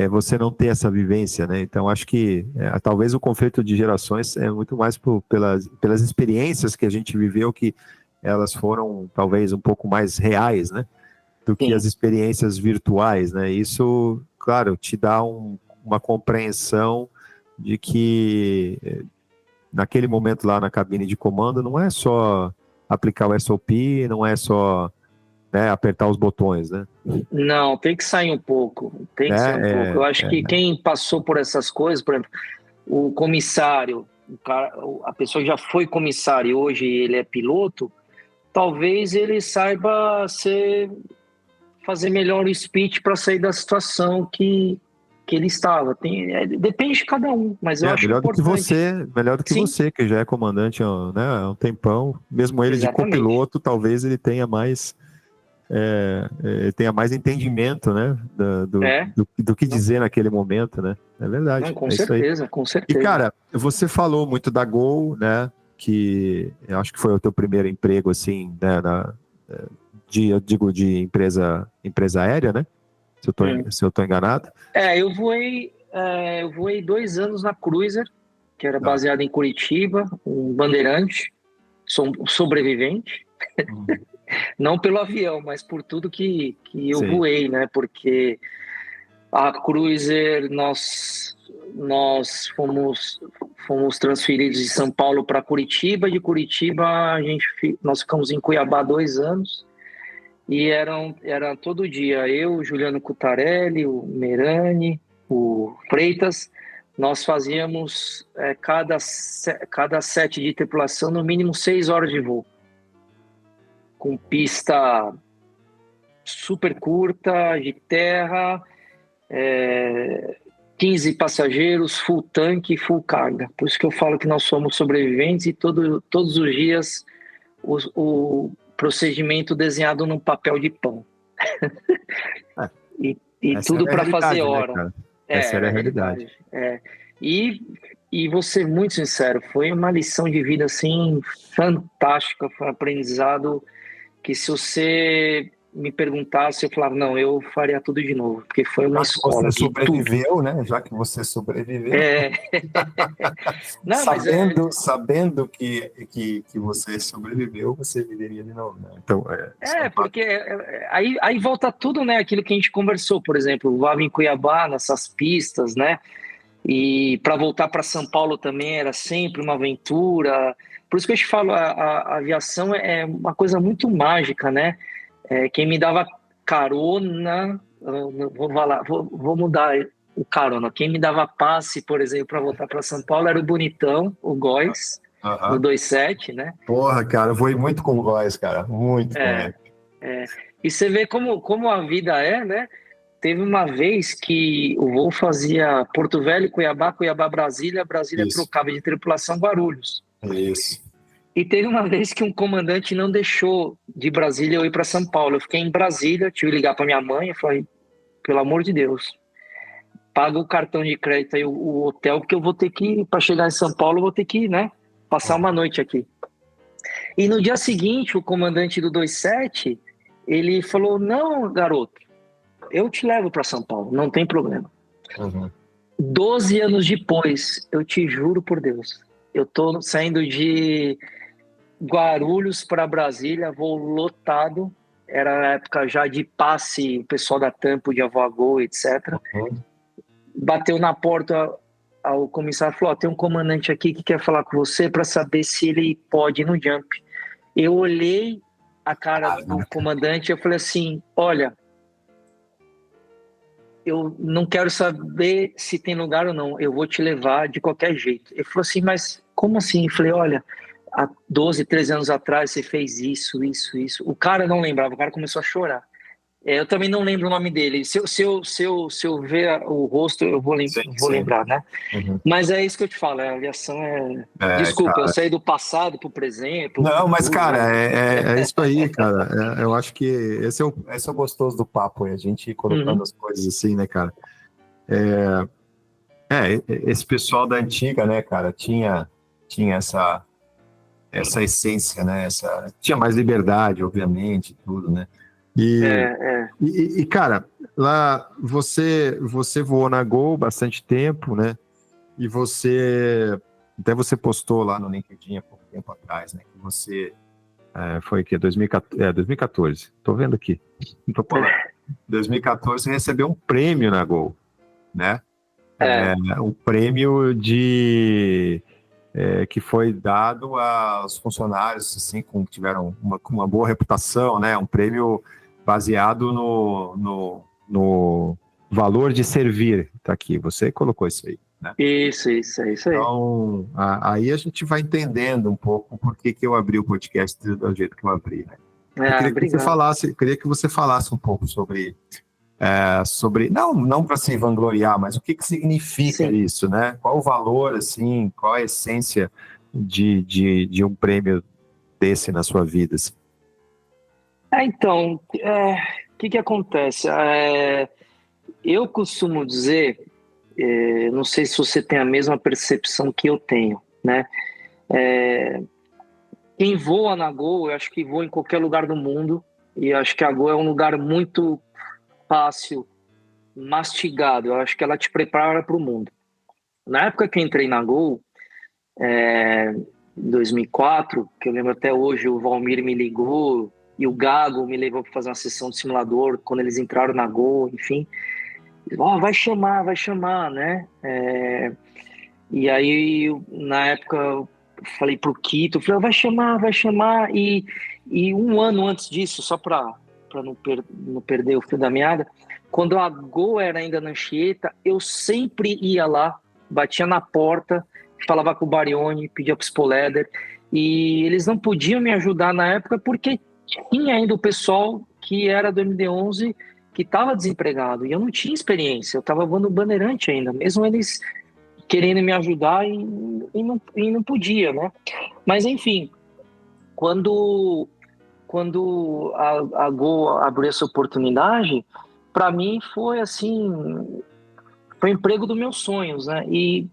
Você não ter essa vivência, né? Então, acho que talvez o conflito de gerações é muito mais pelas experiências que a gente viveu, que elas foram talvez um pouco mais reais, né? Do que as experiências virtuais, né? Isso, claro, te dá uma compreensão de que naquele momento lá na cabine de comando não é só aplicar o SOP, não é só, né, apertar os botões, né? Não, tem que sair um pouco. Tem que sair um pouco. Eu acho que quem passou por essas coisas, por exemplo, o comissário, a pessoa que já foi comissário e hoje ele é piloto, talvez ele saiba fazer melhor o speech para sair da situação que ele estava. Depende de cada um, mas eu acho melhor importante. Melhor do que Sim. você, que já é comandante, né, há um tempão. Mesmo ele Exatamente. de copiloto, talvez ele tenha mais entendimento, né, do que dizer naquele momento, né? É verdade. Não, com certeza. E, cara, você falou muito da Gol, né, que eu acho que foi o teu primeiro emprego, assim, né, de empresa aérea, né? Se eu tô enganado. Eu voei 2 anos na Cruiser, que era baseada em Curitiba, um bandeirante, sobrevivente. Não pelo avião, mas por tudo que eu voei, né? Porque a Cruiser, nós fomos transferidos de São Paulo para Curitiba. De Curitiba, nós ficamos em Cuiabá 2 anos. E era todo dia eu, o Juliano Cutarelli, o Merani, o Freitas, nós fazíamos cada set de tripulação no mínimo 6 horas de voo, com pista super curta, de terra, 15 passageiros, full tanque, full carga. Por isso que eu falo que nós somos sobreviventes e todos os dias o procedimento desenhado num papel de pão. E tudo para fazer hora. Né, essa era a realidade. E vou ser muito sincero, foi uma lição de vida assim fantástica, foi um aprendizado que, se você me perguntasse, eu falava, não, eu faria tudo de novo, porque foi uma escola. Você sobreviveu, né? Já que você sobreviveu. Não, sabendo que você sobreviveu, você viveria de novo, né? Então, porque aí volta tudo, né? Aquilo que a gente conversou, por exemplo, voava em Cuiabá, nessas pistas, né? E para voltar para São Paulo também era sempre uma aventura. Por isso que eu te falo, a aviação é uma coisa muito mágica, né? Quem me dava carona, vou mudar o carona. Quem me dava passe, por exemplo, para voltar para São Paulo era o Bonitão, o Góes, no 27, né? Porra, cara, eu voei muito com o Góes, cara, muito com ele. E você vê como a vida é, né? Teve uma vez que o voo fazia Porto Velho, Cuiabá, Cuiabá, Brasília, Brasília Isso. trocava de tripulação Guarulhos. Isso. E teve uma vez que um comandante não deixou de Brasília eu ir para São Paulo. Eu fiquei em Brasília, tive que ligar para minha mãe e falei, pelo amor de Deus, paga o cartão de crédito aí, o hotel, porque eu vou ter que, para chegar em São Paulo, eu vou ter que, né, passar uma noite aqui. E no dia seguinte, o comandante do 27, ele falou, não, garoto, eu te levo para São Paulo, não tem problema. 12 anos depois, eu te juro por Deus, eu tô saindo de Guarulhos para Brasília, voo lotado, era a época já de passe, o pessoal da TAM podia voar Gol, etc. Bateu na porta, o comissário falou, tem um comandante aqui que quer falar com você para saber se ele pode ir no jump. Eu olhei a cara do comandante e eu falei assim, olha, eu não quero saber se tem lugar ou não, eu vou te levar de qualquer jeito. Ele falou assim, mas como assim? Eu falei, olha, há 12, 13 anos atrás você fez isso. O cara não lembrava, o cara começou a chorar. Eu também não lembro o nome dele. Se eu ver o rosto, eu vou lembrar, né? Mas é isso que eu te falo, a aviação Desculpa, cara, eu saí do passado pro presente. Não, mas, cara, é isso aí, cara. Eu acho que esse é o gostoso do papo, a gente ir colocando as coisas assim, né, cara? Esse pessoal da antiga, né, cara, tinha essa essência, né? Tinha mais liberdade, obviamente, tudo, né? E, cara, lá você voou na Gol bastante tempo, né? E até você postou lá no LinkedIn há pouco tempo atrás, né? Que você foi o quê? 2014. Tô vendo aqui. Tô falando. 2014 você recebeu um prêmio na Gol, né? Um prêmio que foi dado aos funcionários assim, que tiveram uma boa reputação, né? Um prêmio baseado no valor de servir. Tá aqui, você colocou isso aí, né? Isso aí. Então, aí a gente vai entendendo um pouco por que eu abri o podcast do jeito que eu abri, né? Eu queria que você falasse um pouco sobre não para se vangloriar, mas o que significa isso, né? Qual o valor, assim, qual a essência de um prêmio desse na sua vida? Assim? Então, o que acontece? Eu costumo dizer, não sei se você tem a mesma percepção que eu tenho, né? Quem voa na Gol, eu acho que voa em qualquer lugar do mundo, e acho que a Gol é um lugar muito fácil, mastigado. Eu acho que ela te prepara para o mundo. Na época que eu entrei na Gol, em 2004, que eu lembro até hoje, o Valmir me ligou e o Gago me levou para fazer uma sessão de simulador quando eles entraram na Gol, enfim. Vai chamar, né? E aí, na época, eu falei pro Quito, eu falei, vai chamar. E um ano antes disso, só para não perder o fio da meada, quando a Gol era ainda na Anchieta, eu sempre ia lá, batia na porta, falava com o Barioni, pedia pro Spoleter, e eles não podiam me ajudar na época porque tinha ainda o pessoal que era do MD-11 que estava desempregado, e eu não tinha experiência, eu estava voando Bandeirante ainda, mesmo eles querendo me ajudar e não podia, né? Mas enfim, quando a Gol abriu essa oportunidade, para mim foi assim, foi o emprego dos meus sonhos, né? E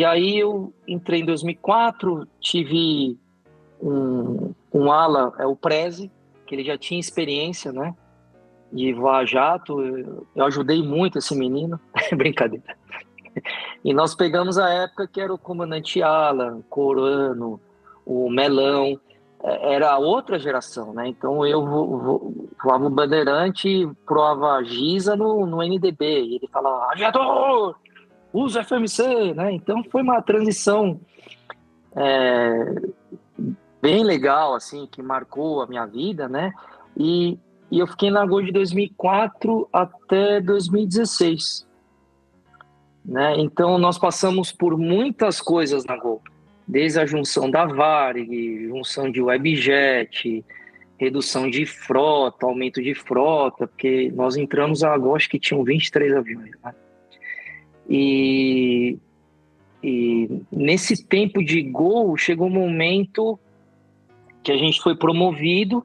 aí eu entrei em 2004, tive um ala, o Prezi, que ele já tinha experiência, né? De voar jato, eu ajudei muito esse menino, brincadeira. E nós pegamos a época que era o comandante Alan, Corano, o Melão, era outra geração, né? Então eu voava o Bandeirante e provava Giza no NDB, e ele falava, aviador, usa FMC, né? Então foi uma transição bem legal, assim, que marcou a minha vida, né? E eu fiquei na Gol de 2004 até 2016. Né? Então, nós passamos por muitas coisas na Gol. Desde a junção da Varig, junção de Webjet, redução de frota, aumento de frota, porque nós entramos a agosto que tinham 23 aviões, né? E nesse tempo de Gol, chegou um momento que a gente foi promovido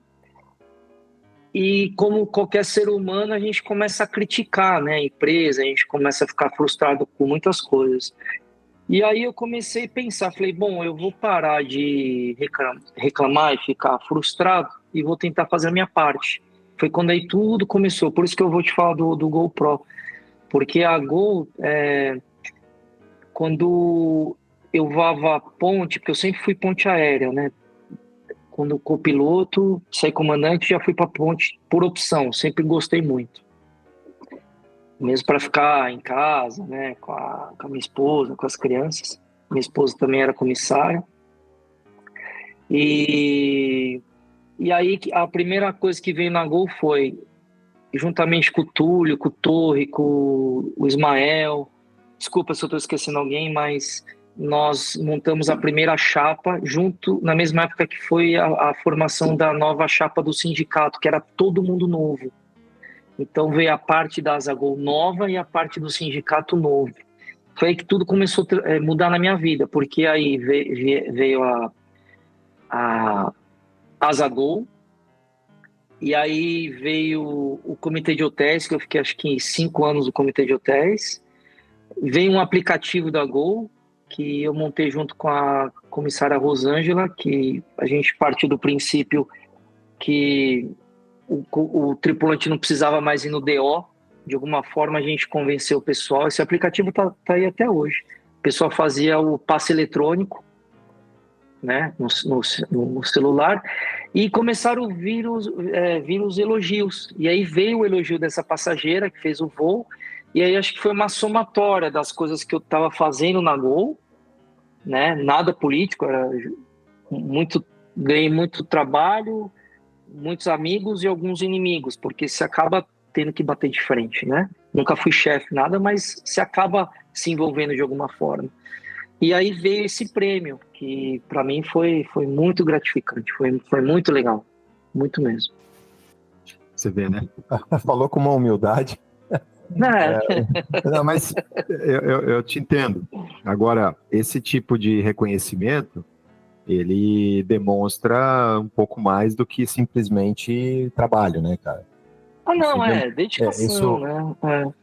e, como qualquer ser humano, a gente começa a criticar, né, a empresa, a gente começa a ficar frustrado com muitas coisas. E aí eu comecei a pensar, falei, bom, eu vou parar de reclamar e ficar frustrado e vou tentar fazer a minha parte. Foi quando aí tudo começou, por isso que eu vou te falar do Gol Pro, porque a Gol, quando eu voava a ponte, porque eu sempre fui ponte aérea, né? Quando copiloto, saí comandante, já fui para ponte por opção, sempre gostei muito. Mesmo para ficar em casa, né, com a minha esposa, com as crianças. Minha esposa também era comissária. E aí a primeira coisa que veio na Gol foi, juntamente com o Túlio, com o Torre, com o Ismael, desculpa se eu estou esquecendo alguém, mas nós montamos a primeira chapa junto, na mesma época que foi a formação da nova chapa do sindicato, que era todo mundo novo. Então veio a parte da Asa Gol nova e a parte do sindicato novo. Foi aí que tudo começou a mudar na minha vida, porque aí veio a Asa Gol, e aí veio o comitê de hotéis, que eu fiquei acho que 5 anos no comitê de hotéis. Veio um aplicativo da Gol, que eu montei junto com a comissária Rosângela, que a gente partiu do princípio que o tripulante não precisava mais ir no DO. De alguma forma a gente convenceu o pessoal. Esse aplicativo tá aí até hoje. O pessoal fazia o passe eletrônico, né, no celular, e começaram a vir os elogios. E aí veio o elogio dessa passageira que fez o voo. E aí acho que foi uma somatória das coisas que eu estava fazendo na Gol, né? Nada político, ganhei muito trabalho, muitos amigos e alguns inimigos, porque se acaba tendo que bater de frente, né? Nunca fui chefe, nada, mas se acaba se envolvendo de alguma forma. E aí veio esse prêmio, que para mim foi muito gratificante, foi muito legal, muito Você vê, né? Falou com uma humildade. Não, mas eu te entendo. Agora, esse tipo de reconhecimento, ele demonstra um pouco mais do que simplesmente trabalho, né, cara? Dedicação, né?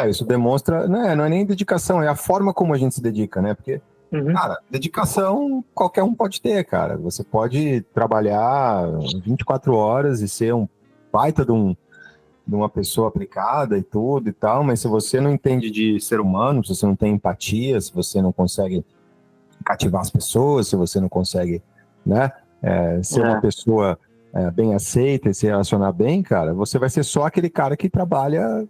Isso demonstra, não é nem dedicação, é a forma como a gente se dedica, né? Porque, cara, dedicação qualquer um pode ter, cara. Você pode trabalhar 24 horas e ser um baita de uma pessoa aplicada e tudo e tal, mas se você não entende de ser humano, se você não tem empatia, se você não consegue cativar as pessoas, se você não consegue, né, ser uma pessoa bem aceita e se relacionar bem, cara, você vai ser só aquele cara que trabalha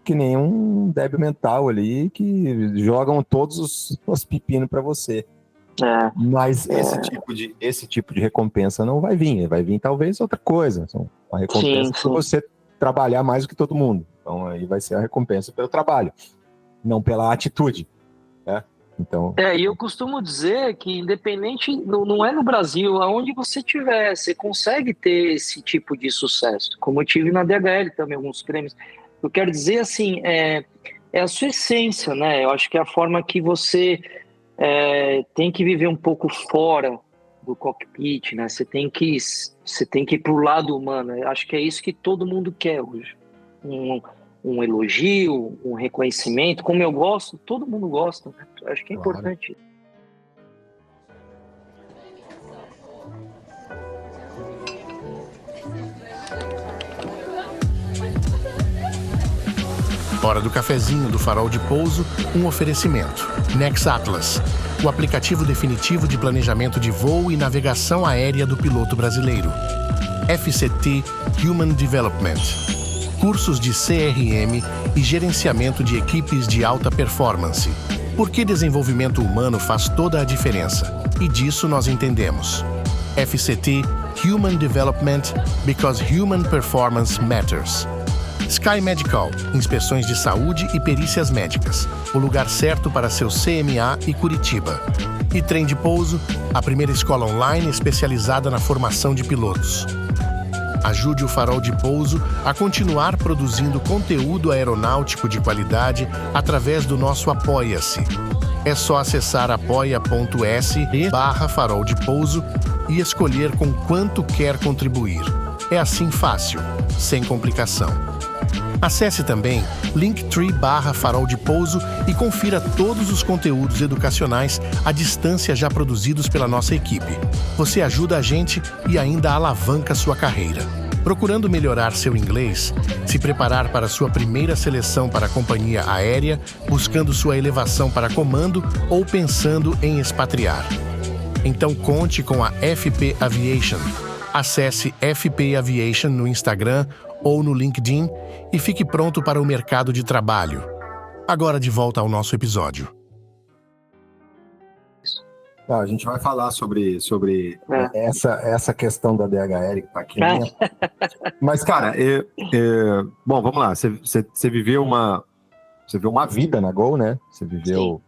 que nem um débil mental ali, que jogam todos os pepinos para você. Mas esse tipo de recompensa não vai vir talvez outra coisa, uma recompensa por você trabalhar mais do que todo mundo. Então aí vai ser a recompensa pelo trabalho, não pela atitude, né? Então... E eu costumo dizer que independente, não é no Brasil, aonde você estiver, você consegue ter esse tipo de sucesso, como eu tive na DHL também, alguns prêmios. Eu quero dizer assim, é a sua essência, né? Eu acho que é a forma que você tem que viver um pouco fora do cockpit, né? Você tem que ir pro lado humano. Eu acho que é isso que todo mundo quer hoje. Um elogio, um reconhecimento. Como eu gosto, todo mundo gosta, né? Eu acho que é importante. Hora do cafezinho do Farol de Pouso, um oferecimento. Nex Atlas, o aplicativo definitivo de planejamento de voo e navegação aérea do piloto brasileiro. FCT Human Development, cursos de CRM e gerenciamento de equipes de alta performance. Porque desenvolvimento humano faz toda a diferença, e disso nós entendemos. FCT Human Development, because human performance matters. Sky Medical, inspeções de saúde e perícias médicas, o lugar certo para seu CMA e Curitiba. E Trem de Pouso, a primeira escola online especializada na formação de pilotos. Ajude o Farol de Pouso a continuar produzindo conteúdo aeronáutico de qualidade através do nosso Apoia-se. É só acessar apoia.se/Farol de Pouso e escolher com quanto quer contribuir. É assim fácil, sem complicação. Acesse também linktree/Farol de Pouso e confira todos os conteúdos educacionais à distância já produzidos pela nossa equipe. Você ajuda a gente e ainda alavanca sua carreira. Procurando melhorar seu inglês, se preparar para sua primeira seleção para a companhia aérea, buscando sua elevação para comando ou pensando em expatriar. Então conte com a FP Aviation. Acesse FP Aviation no Instagram ou no LinkedIn e fique pronto para o mercado de trabalho. Agora de volta ao nosso episódio. A gente vai falar sobre essa questão da DHL que tá aqui. Mas, cara, bom, vamos lá. Você viveu uma vida na Gol, né? Você viveu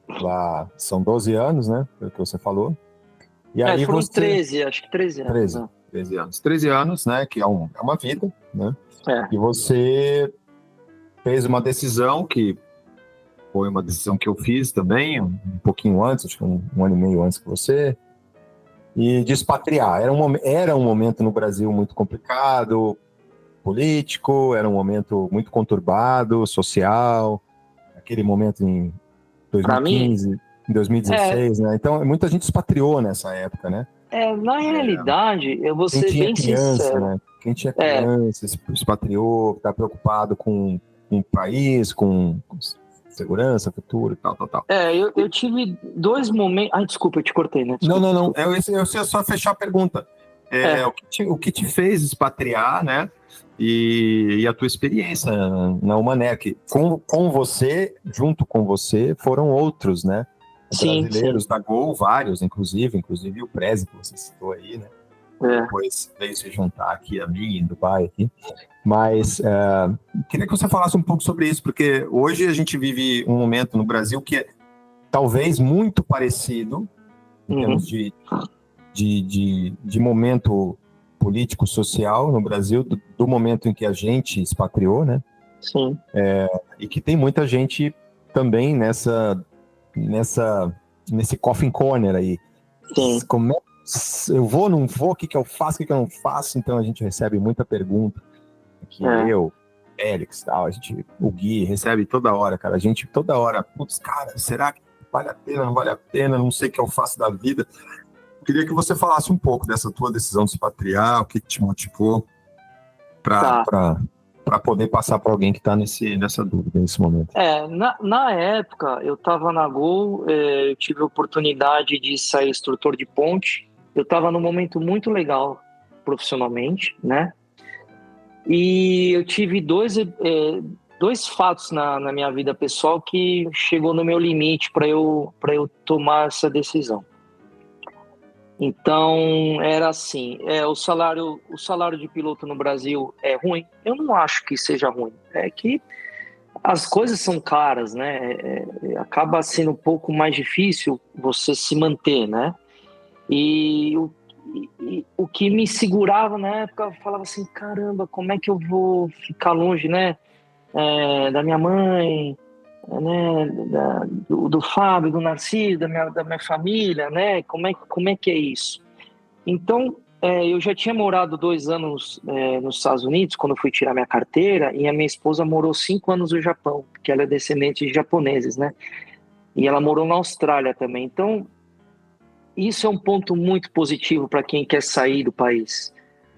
lá, são 12 anos, né? Pelo que você falou. E aí foram você... 13, acho que 13 anos. 13 anos. 13 anos, né? Que é uma vida, né? É. E você fez uma decisão que foi uma decisão que eu fiz também, um pouquinho antes, acho que um ano e meio antes que você, e de expatriar. Era um momento no Brasil muito complicado, político, era um momento muito conturbado, social, aquele momento em 2015, em 2016, né? Então, muita gente expatriou nessa época, né? Na realidade, eu vou ser bem sincero. Né? Quem tinha criança, expatriou, está preocupado com o país, com segurança, futuro e tal. Eu tive 2 momentos... Ai, desculpa, eu te cortei, né? Desculpa. Não. Eu ia só fechar a pergunta. O que te fez expatriar, né? E a tua experiência na Humanec. Com você, junto com você, foram outros, né? Brasileiros da Gol, vários, inclusive o Prezi, que você citou aí, né? Depois veio se juntar aqui a mim, em Dubai, aqui. Mas queria que você falasse um pouco sobre isso, porque hoje a gente vive um momento no Brasil que é talvez muito parecido, em termos de momento político, social no Brasil, do momento em que a gente expatriou, né? Sim. E que tem muita gente também nesse coffin corner aí. Sim. Eu vou, não vou, o que eu faço, o que eu não faço? Então a gente recebe muita pergunta. Aqui eu, Félix, tal, o Gui recebe toda hora, cara. A gente toda hora, putz, cara, será que vale a pena, não vale a pena? Não sei o que eu faço da vida. Eu queria que você falasse um pouco dessa tua decisão de expatriar, o que te motivou para poder passar para alguém que está nessa dúvida, nesse momento. Na época, eu estava na Gol, eu tive a oportunidade de sair instrutor de ponte. Eu estava num momento muito legal profissionalmente, né? E eu tive dois fatos na minha vida pessoal que chegou no meu limite para eu tomar essa decisão. Então, era assim, o salário de piloto no Brasil é ruim? Eu não acho que seja ruim. É que as coisas são caras, né? Acaba sendo um pouco mais difícil você se manter, né? E o que me segurava na época, eu falava assim, caramba, como é que eu vou ficar longe, né? Da minha mãe, né? Do Fábio, do Narciso, da minha família, né? Como é que é isso? Então, eu já tinha morado 2 anos nos Estados Unidos, quando eu fui tirar minha carteira, e a minha esposa morou 5 anos no Japão, porque ela é descendente de japoneses, né? E ela morou na Austrália também. Então, isso é um ponto muito positivo para quem quer sair do país.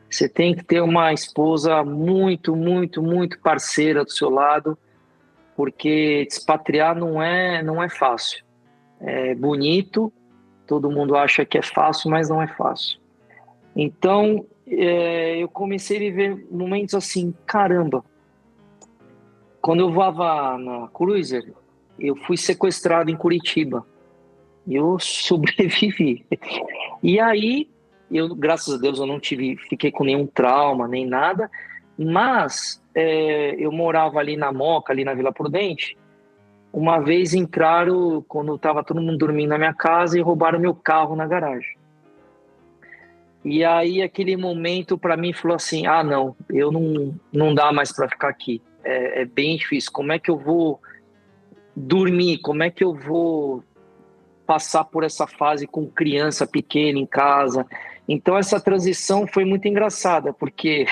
Você tem que ter uma esposa muito, muito, muito parceira do seu lado, porque expatriar não é fácil. É bonito, todo mundo acha que é fácil, mas não é fácil. Então, eu comecei a viver momentos assim, caramba. Quando eu voava na Cruiser, eu fui sequestrado em Curitiba. Eu sobrevivi. E aí, graças a Deus, eu não fiquei com nenhum trauma, nem nada, mas eu morava ali na Moca, ali na Vila Prudente. Uma vez entraram, quando estava todo mundo dormindo na minha casa, e roubaram meu carro na garagem. E aí, aquele momento, para mim, falou assim, ah, eu não dá mais para ficar aqui. É bem difícil. Como é que eu vou dormir? Como é que eu vou passar por essa fase com criança pequena em casa? Então, essa transição foi muito engraçada, porque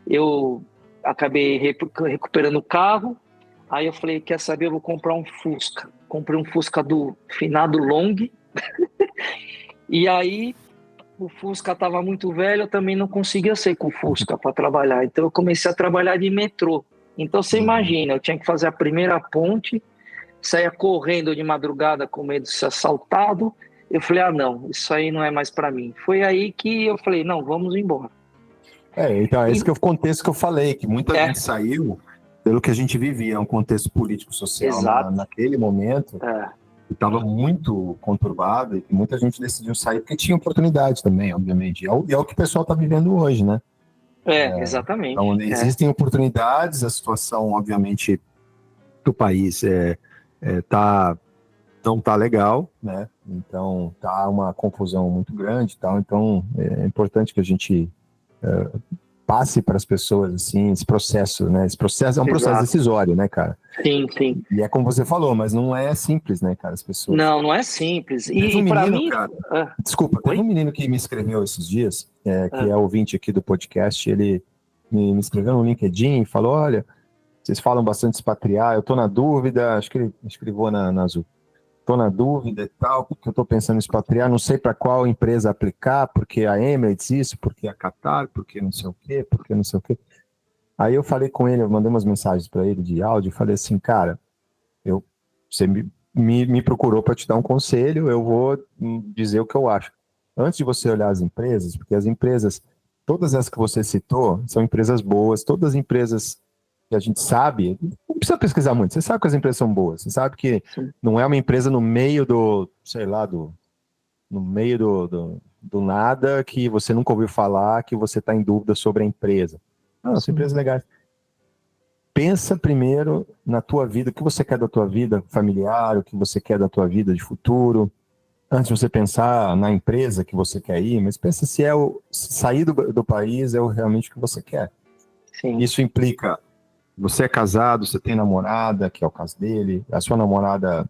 eu acabei recuperando o carro, aí eu falei, quer saber, eu vou comprar um Fusca. Comprei um Fusca do finado Long, e aí o Fusca estava muito velho, eu também não conseguia sair com o Fusca para trabalhar, então eu comecei a trabalhar de metrô. Então você imagina, eu tinha que fazer a primeira ponte, saía correndo de madrugada com medo de ser assaltado. Eu falei, não, isso aí não é mais para mim. Foi aí que eu falei, não, vamos embora. Então, esse que é o contexto que eu falei, que muita É. gente saiu pelo que a gente vivia, um contexto político-social naquele momento, que estava muito conturbado, e que muita gente decidiu sair porque tinha oportunidade também, obviamente. E é o que o pessoal está vivendo hoje, né? Exatamente. Então, existem oportunidades, a situação, obviamente, do país não tá legal, né? Então, tá uma confusão muito grande e tal. Então, é importante que a gente passe para as pessoas, assim, esse processo, né? Esse processo é um processo decisório, né, cara? Sim, sim. E é como você falou, mas não é simples, né, cara, as pessoas. Não é simples. E para mim... cara, desculpa, teve um menino que me escreveu esses dias, que é ouvinte aqui do podcast, ele me escreveu no LinkedIn e falou, olha, vocês falam bastante de expatriar, eu tô na dúvida, acho que ele escreveu na Azul. Tô na dúvida e tal, porque eu tô pensando em expatriar, não sei para qual empresa aplicar, porque a Emirates isso, porque a Qatar, porque não sei o quê, porque não sei o quê. Aí eu falei com ele, eu mandei umas mensagens para ele de áudio, falei assim, cara, você me procurou para te dar um conselho, eu vou dizer o que eu acho. Antes de você olhar as empresas, porque as empresas, todas as que você citou, são empresas boas, todas as empresas que a gente sabe, não precisa pesquisar muito, você sabe que as empresas são boas, você sabe que não é uma empresa no meio do, sei lá, no meio do nada, que você nunca ouviu falar, que você está em dúvida sobre a empresa. Não, são empresas legais. Pensa primeiro na tua vida, o que você quer da tua vida familiar, o que você quer da tua vida de futuro, antes de você pensar na empresa que você quer ir, mas pensa se sair do país é realmente o que você quer. Sim. Isso implica, você é casado, você tem namorada, que é o caso dele, a sua namorada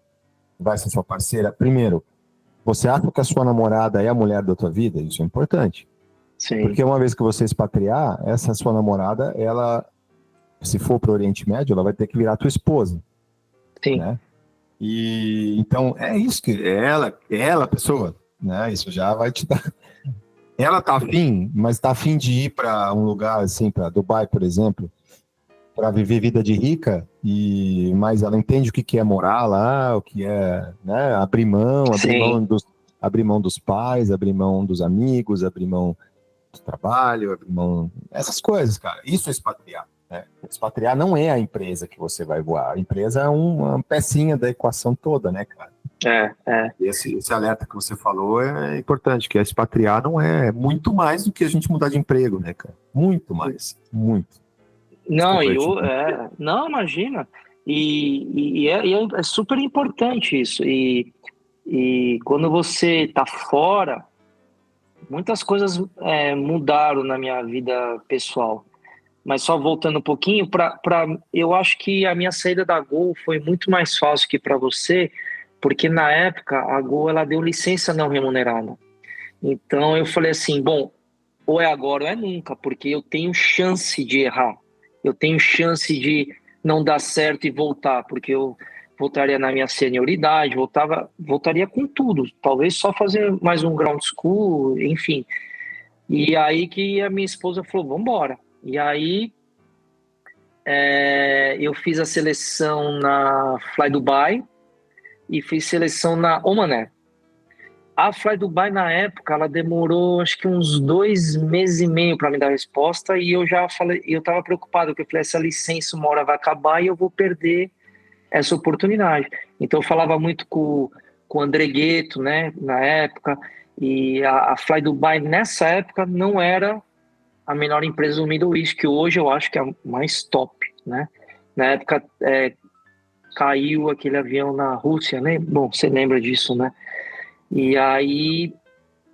vai ser sua parceira. Primeiro, você acha que a sua namorada é a mulher da tua vida? Isso é importante. Sim. Porque uma vez que você expatriar, essa sua namorada, ela, se for para o Oriente Médio, ela vai ter que virar tua esposa. Sim. Né? E então é isso que ela a pessoa, né? Isso já vai te dar. Ela tá afim, mas tá afim de ir para um lugar assim, para Dubai, por exemplo, para viver vida de rica, mas ela entende o que é morar lá, o que é, né? Abrir mão dos pais, abrir mão dos amigos, abrir mão do trabalho, abrir mão essas coisas, cara. Isso é expatriar. Né? Expatriar não é a empresa que você vai voar. A empresa é uma pecinha da equação toda, né, cara? Esse alerta que você falou é importante, que expatriar não é muito mais do que a gente mudar de emprego, né, cara? Muito mais, muito. Não, não, imagina. E é super importante isso. E quando você está fora, muitas coisas mudaram na minha vida pessoal. Mas só voltando um pouquinho, eu acho que a minha saída da Gol foi muito mais fácil que para você, porque na época a Gol ela deu licença não remunerada. Então eu falei assim, bom, ou é agora ou é nunca, porque eu tenho chance de errar. Eu tenho chance de não dar certo e voltar, porque eu voltaria na minha senioridade, voltaria com tudo, talvez só fazer mais um ground school, enfim. E aí que a minha esposa falou, vamos embora. E aí eu fiz a seleção na Fly Dubai e fiz seleção na Oman Air. A Fly Dubai, na época, ela demorou acho que uns 2 meses e meio para me dar a resposta, e eu já falei, eu estava preocupado, porque eu falei, essa licença uma hora vai acabar e eu vou perder essa oportunidade. Então eu falava muito com o André Gueto, né, na época, e a Fly Dubai nessa época não era a menor empresa do Middle East, que hoje eu acho que é a mais top, né? Na época caiu aquele avião na Rússia, né? Bom, você lembra disso, né? E aí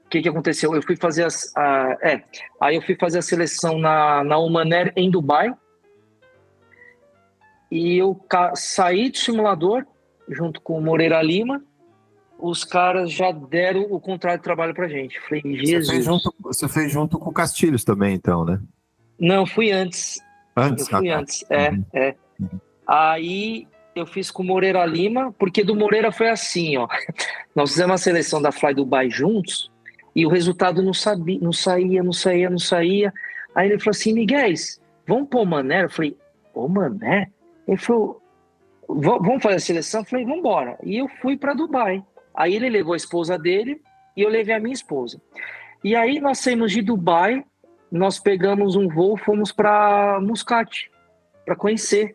que aconteceu? Eu fui fazer aí eu fui fazer a seleção na Oman Air em Dubai, e eu saí do simulador junto com o Moreira Lima. Os caras já deram o contrato de trabalho pra gente. Falei, Jesus. Você fez junto com o Castilhos também, então, né? Não, fui antes. Antes? Eu fui antes, Aí eu fiz com o Moreira Lima, porque do Moreira foi assim, ó. Nós fizemos a seleção da Fly Dubai juntos e o resultado não saía. Aí ele falou assim, Miguel, vamos pro Oman Air? Eu falei, Oman Air? Ele falou, vamos fazer a seleção? Eu falei, vamos embora. E eu fui para Dubai. Aí ele levou a esposa dele e eu levei a minha esposa. E aí nós saímos de Dubai, nós pegamos um voo, fomos para Muscat, para conhecer.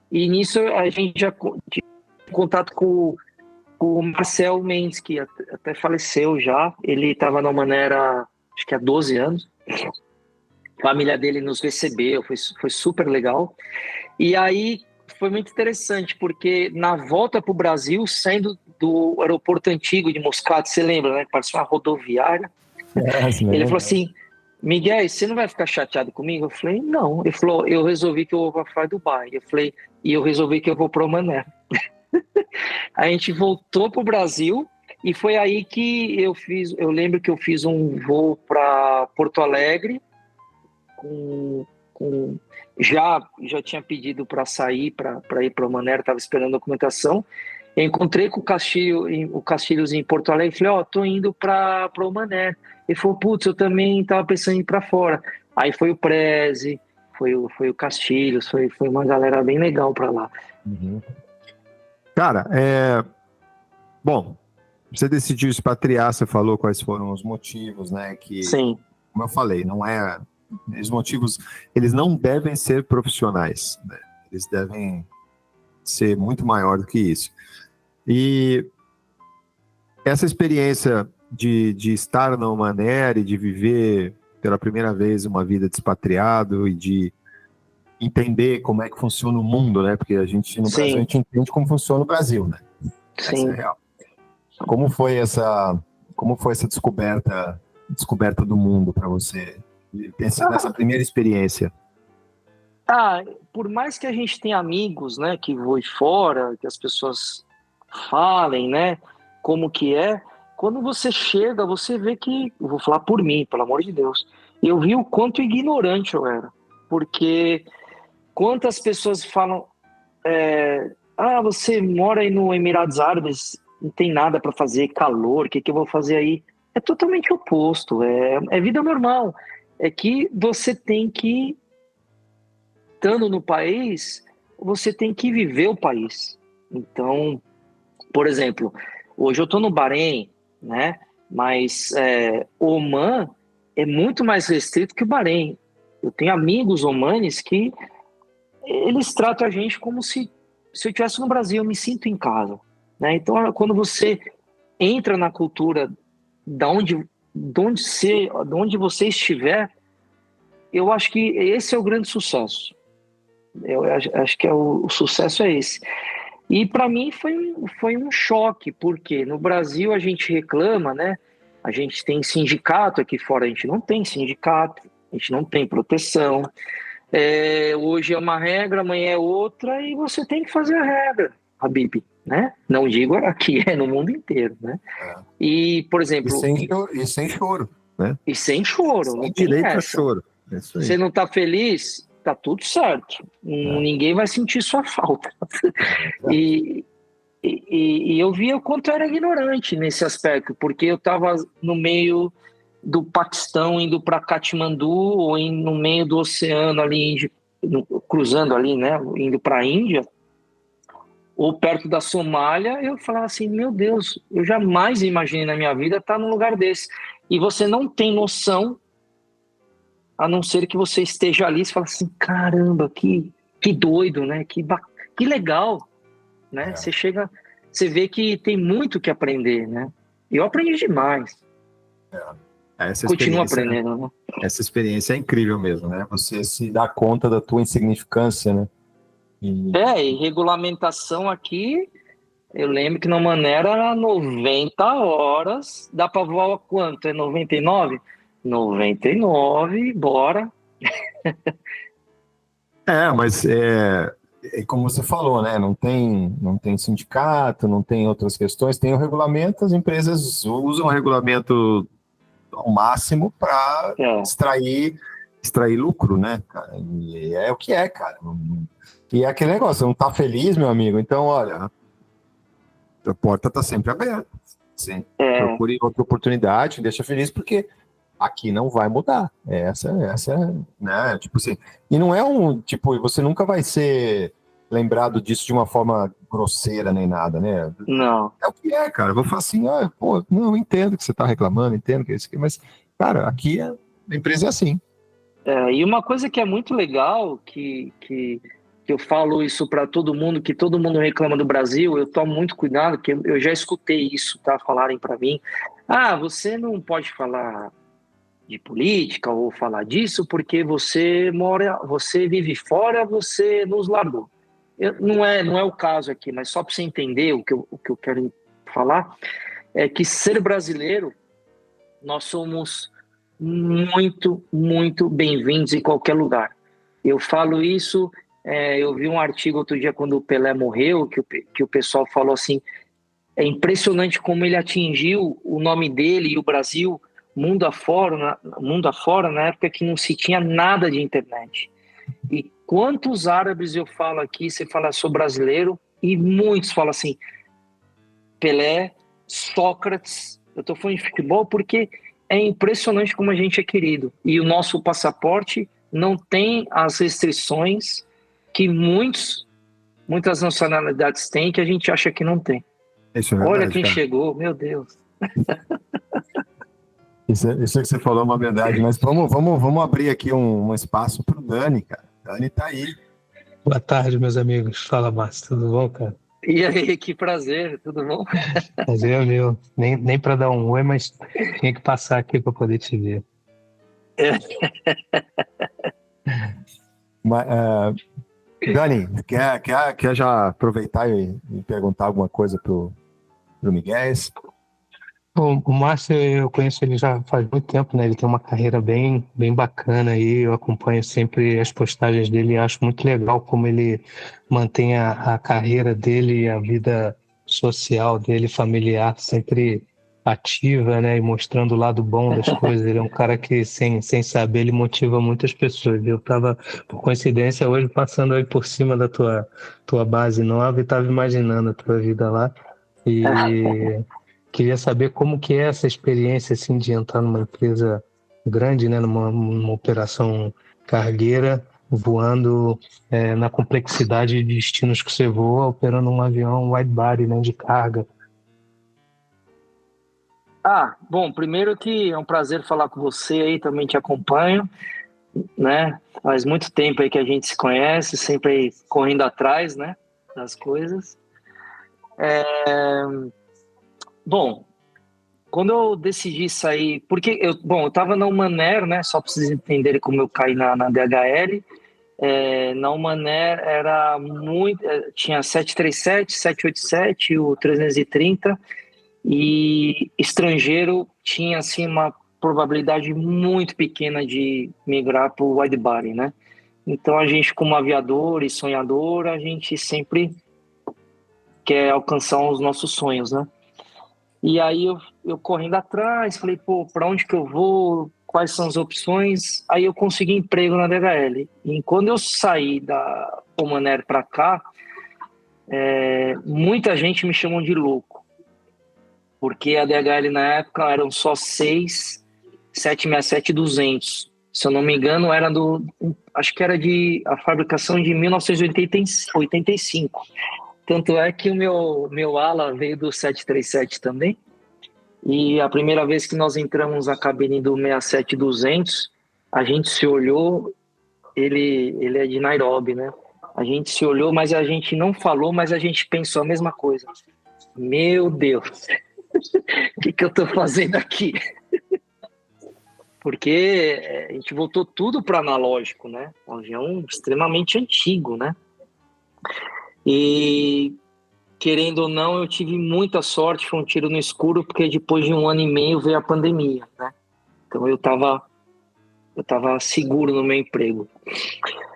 E nisso a gente já tinha contato com o Marcel Mendes, que até faleceu já. Ele estava na Manera, acho que há 12 anos. A família dele nos recebeu, foi super legal. E aí foi muito interessante, porque na volta para o Brasil, saindo do aeroporto antigo de Muscat, você lembra, né? Parecia uma rodoviária. Ele falou assim, Miguel, você não vai ficar chateado comigo? Eu falei, não. Ele falou, eu resolvi que eu vou para Fly Dubai. Eu falei, e eu resolvi que eu vou para o Oman Air. A gente voltou para o Brasil e foi aí que eu lembro que eu fiz um voo para Porto Alegre, já tinha pedido para sair, para ir para o Oman Air, estava esperando a documentação. Eu encontrei com o Castilhos em Porto Alegre e falei, tô indo para o Oman Air. Ele falou, putz, eu também estava pensando em ir para fora. Aí foi o Prezi, foi o Castilhos, foi uma galera bem legal para lá. Uhum. Cara, bom, você decidiu expatriar, você falou quais foram os motivos, né? Que, sim, como eu falei, os motivos, eles não devem ser profissionais, né? Eles devem ser muito maior do que isso. E essa experiência de estar na Oman Air e de viver pela primeira vez uma vida de expatriado e de entender como é que funciona o mundo, né? Porque a gente no Brasil a gente entende como funciona o Brasil, né? Sim. Essa é real. Como foi essa descoberta do mundo para você? Pensando nessa primeira experiência. Por mais que a gente tenha amigos, né, que voem fora, que as pessoas falem, né, como que é, quando você chega, você vê que, eu vou falar por mim, pelo amor de Deus, eu vi o quanto ignorante eu era, porque quantas pessoas falam, você mora aí no Emirados Árabes, não tem nada para fazer, calor, o que eu vou fazer aí? É totalmente oposto, é vida normal, é que você tem que, estando no país, você tem que viver o país. Então, por exemplo, hoje eu estou no Bahrein, né? Mas Oman é muito mais restrito que o Bahrein. Eu tenho amigos omanes que eles tratam a gente como se eu estivesse no Brasil, eu me sinto em casa, né? Então, quando você entra na cultura de onde você estiver, eu acho que esse é o grande sucesso. Eu acho que o sucesso é esse. E para mim foi um choque, porque no Brasil a gente reclama, né? A gente tem sindicato, aqui fora a gente não tem sindicato, a gente não tem proteção. Hoje é uma regra, amanhã é outra, e você tem que fazer a regra, Habib, né? Não digo aqui, é no mundo inteiro, né? E, por exemplo... E sem choro, né? E sem choro, não tem direito essa. a choro. É isso aí. Você não tá feliz, tá tudo certo. Ninguém vai sentir sua falta. E eu via o quanto eu era ignorante nesse aspecto, porque eu estava no meio do Paquistão, indo para Katmandu, ou no meio do oceano ali, cruzando ali, né, indo para a Índia, ou perto da Somália. Eu falava assim, meu Deus, eu jamais imaginei na minha vida estar num lugar desse. E você não tem noção, a não ser que você esteja ali e fala assim, caramba, que doido, né? Que legal, né? Você chega, você vê que tem muito que aprender, né? Eu aprendi demais. Continuo aprendendo, né? Essa experiência é incrível mesmo, né? Você se dá conta da tua insignificância, né? E regulamentação aqui Eu lembro que no Manera era 90 horas. Dá pra voar quanto? É 99? 99, bora. Mas é como você falou, né? Não tem sindicato, não tem outras questões, tem o regulamento, as empresas usam o regulamento ao máximo para É, extrair lucro, né, cara? E é o que é, cara. E é aquele negócio, você não tá feliz, meu amigo? Então, olha, a porta tá sempre aberta. Sim. é, Procure outra oportunidade, deixa feliz, porque aqui não vai mudar. Né? Tipo assim, e não é tipo, você nunca vai ser lembrado disso de uma forma grosseira nem nada, né? não. É o que é, cara. Eu vou falar assim, pô, não, eu entendo que você tá reclamando, entendo que é isso aqui, mas, cara, aqui a empresa é assim. E uma coisa que é muito legal, que eu falo isso para todo mundo, que todo mundo reclama do Brasil, eu tomo muito cuidado, que eu já escutei isso, tá? Falarem para mim, você não pode falar de política ou falar disso porque você vive fora, você nos largou. Não é o caso aqui, mas só para você entender o que eu quero falar, é que ser brasileiro, nós somos muito, muito bem-vindos em qualquer lugar. Eu falo isso, eu vi um artigo outro dia quando o Pelé morreu, que o pessoal falou assim, é impressionante como ele atingiu o nome dele e o Brasil mundo afora, na época que não se tinha nada de internet. E quantos árabes eu falo aqui, você fala, sou brasileiro, e muitos falam assim, Pelé, Sócrates, eu estou falando de futebol porque é impressionante como a gente é querido. E o nosso passaporte não tem as restrições que muitas nacionalidades têm que a gente acha que não tem. Isso é Olha verdade, quem cara. chegou, meu Deus. Isso que você falou é uma verdade, mas vamos abrir aqui um espaço pro Dani, cara. Dani tá aí. Boa tarde, meus amigos. Fala, Márcio. Tudo bom, cara? E aí, que prazer, tudo bom? Prazer é meu. Nem para dar um oi, mas tinha que passar aqui para poder te ver. Dani, quer já aproveitar e perguntar alguma coisa pro Miguel? O Márcio, eu conheço ele já faz muito tempo, né? Ele tem uma carreira bem, bem bacana aí. Eu acompanho sempre as postagens dele e acho muito legal como ele mantém a carreira dele e a vida social dele, familiar, sempre ativa, né? E mostrando o lado bom das coisas. Ele é um cara que, sem saber, ele motiva muitas pessoas. Eu estava, por coincidência, hoje passando aí por cima da tua base nova e estava imaginando a tua vida lá. E queria saber como que é essa experiência assim de entrar numa empresa grande, né, numa operação cargueira, voando na complexidade de destinos que você voa, operando um avião wide body, né, de carga. Bom, primeiro que é um prazer falar com você aí, também te acompanho, né? Faz muito tempo aí que a gente se conhece, sempre aí correndo atrás, né, das coisas. Bom, quando eu decidi sair, porque eu estava na Humanair, né? Só para vocês entenderem como eu caí na DHL. Na Humanair era muito, tinha 737, 787, o 330, e estrangeiro tinha assim uma probabilidade muito pequena de migrar para o wide body, né? Então a gente, como aviador e sonhador, a gente sempre quer alcançar os nossos sonhos, né? E aí eu correndo atrás, falei, para onde que eu vou? Quais são as opções? Aí eu consegui emprego na DHL. E quando eu saí da Humanair para cá, muita gente me chamou de louco. Porque a DHL na época eram só 6 767-200. Se eu não me engano, acho que era a fabricação de 1985. Tanto é que o meu ala veio do 737 também. E a primeira vez que nós entramos na cabine do 67-200, a gente se olhou, ele é de Nairobi, né? A gente se olhou, mas a gente não falou, mas a gente pensou a mesma coisa. Meu Deus, o que eu estou fazendo aqui? Porque a gente voltou tudo para analógico, né? Um avião extremamente antigo, né? E querendo ou não, eu tive muita sorte, foi um tiro no escuro, porque depois de 1 ano e meio veio a pandemia, né? Então eu tava seguro no meu emprego.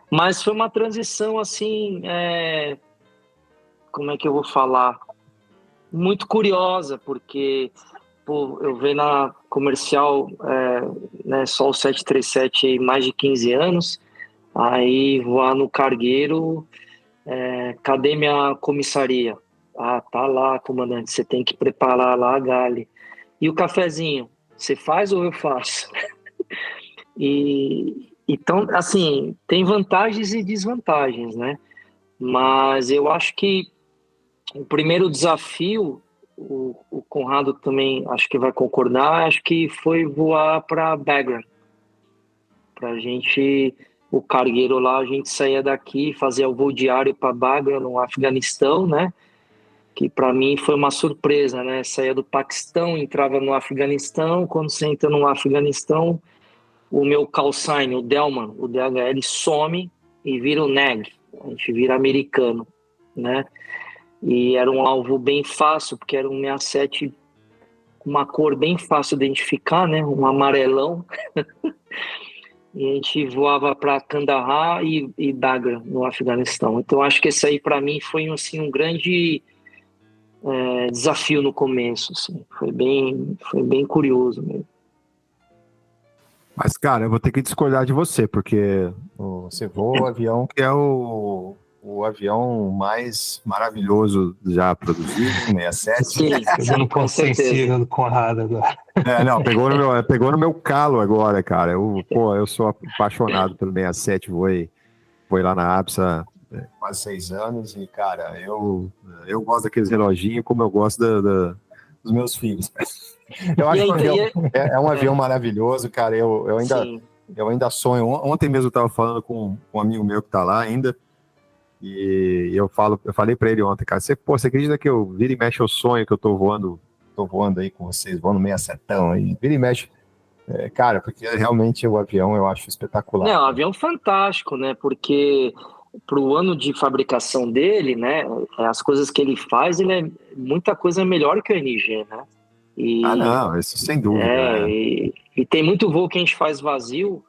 Mas foi uma transição assim, como é que eu vou falar? Muito curiosa, porque eu venho na comercial, né, só o 737 há mais de 15 anos, aí voar no cargueiro, cadê minha comissaria? Ah, tá lá, comandante, você tem que preparar lá a galley. E o cafezinho, você faz ou eu faço? Então, assim, tem vantagens e desvantagens, né? Mas eu acho que o primeiro desafio, o Conrado também acho que vai concordar, acho que foi voar para Bagram. Para a gente, o cargueiro lá, a gente saía daqui, fazia o voo diário para Bagram, no Afeganistão, né? Que para mim foi uma surpresa, né? Saía do Paquistão, entrava no Afeganistão, quando você entra no Afeganistão, o meu call sign, o Delman, o DHL, some e vira o NAG, a gente vira americano, né? E era um alvo bem fácil, porque era um 67 com uma cor bem fácil de identificar, né? Um amarelão. E a gente voava para Kandahar e Bagram, no Afeganistão. Então, acho que esse aí, para mim, foi assim, um grande desafio no começo. Assim. Foi bem curioso mesmo. Mas, cara, eu vou ter que discordar de você, porque você voa o avião que é o avião mais maravilhoso já produzido, 67. Sim, Eu não com posso ser certeza. sensível do Conrado agora. Não, pegou no meu calo agora, cara. Eu sou apaixonado pelo 67, voei lá na ABSA quase 6 anos e, cara, eu gosto daqueles reloginhos como eu gosto dos meus filhos. Eu acho que o avião é um avião maravilhoso, cara. Eu ainda sonho. Ontem mesmo eu estava falando com um amigo meu que está lá ainda. E eu falei para ele ontem, cara, você acredita que eu vira e mexe o sonho que eu tô voando aí com vocês, voando 67ão aí, vira e mexe, cara, porque realmente o avião eu acho espetacular. Não, um avião fantástico, né, porque pro ano de fabricação dele, né, as coisas que ele faz, muita coisa melhor que o NG, né. Não, isso sem dúvida. E tem muito voo que a gente faz vazio,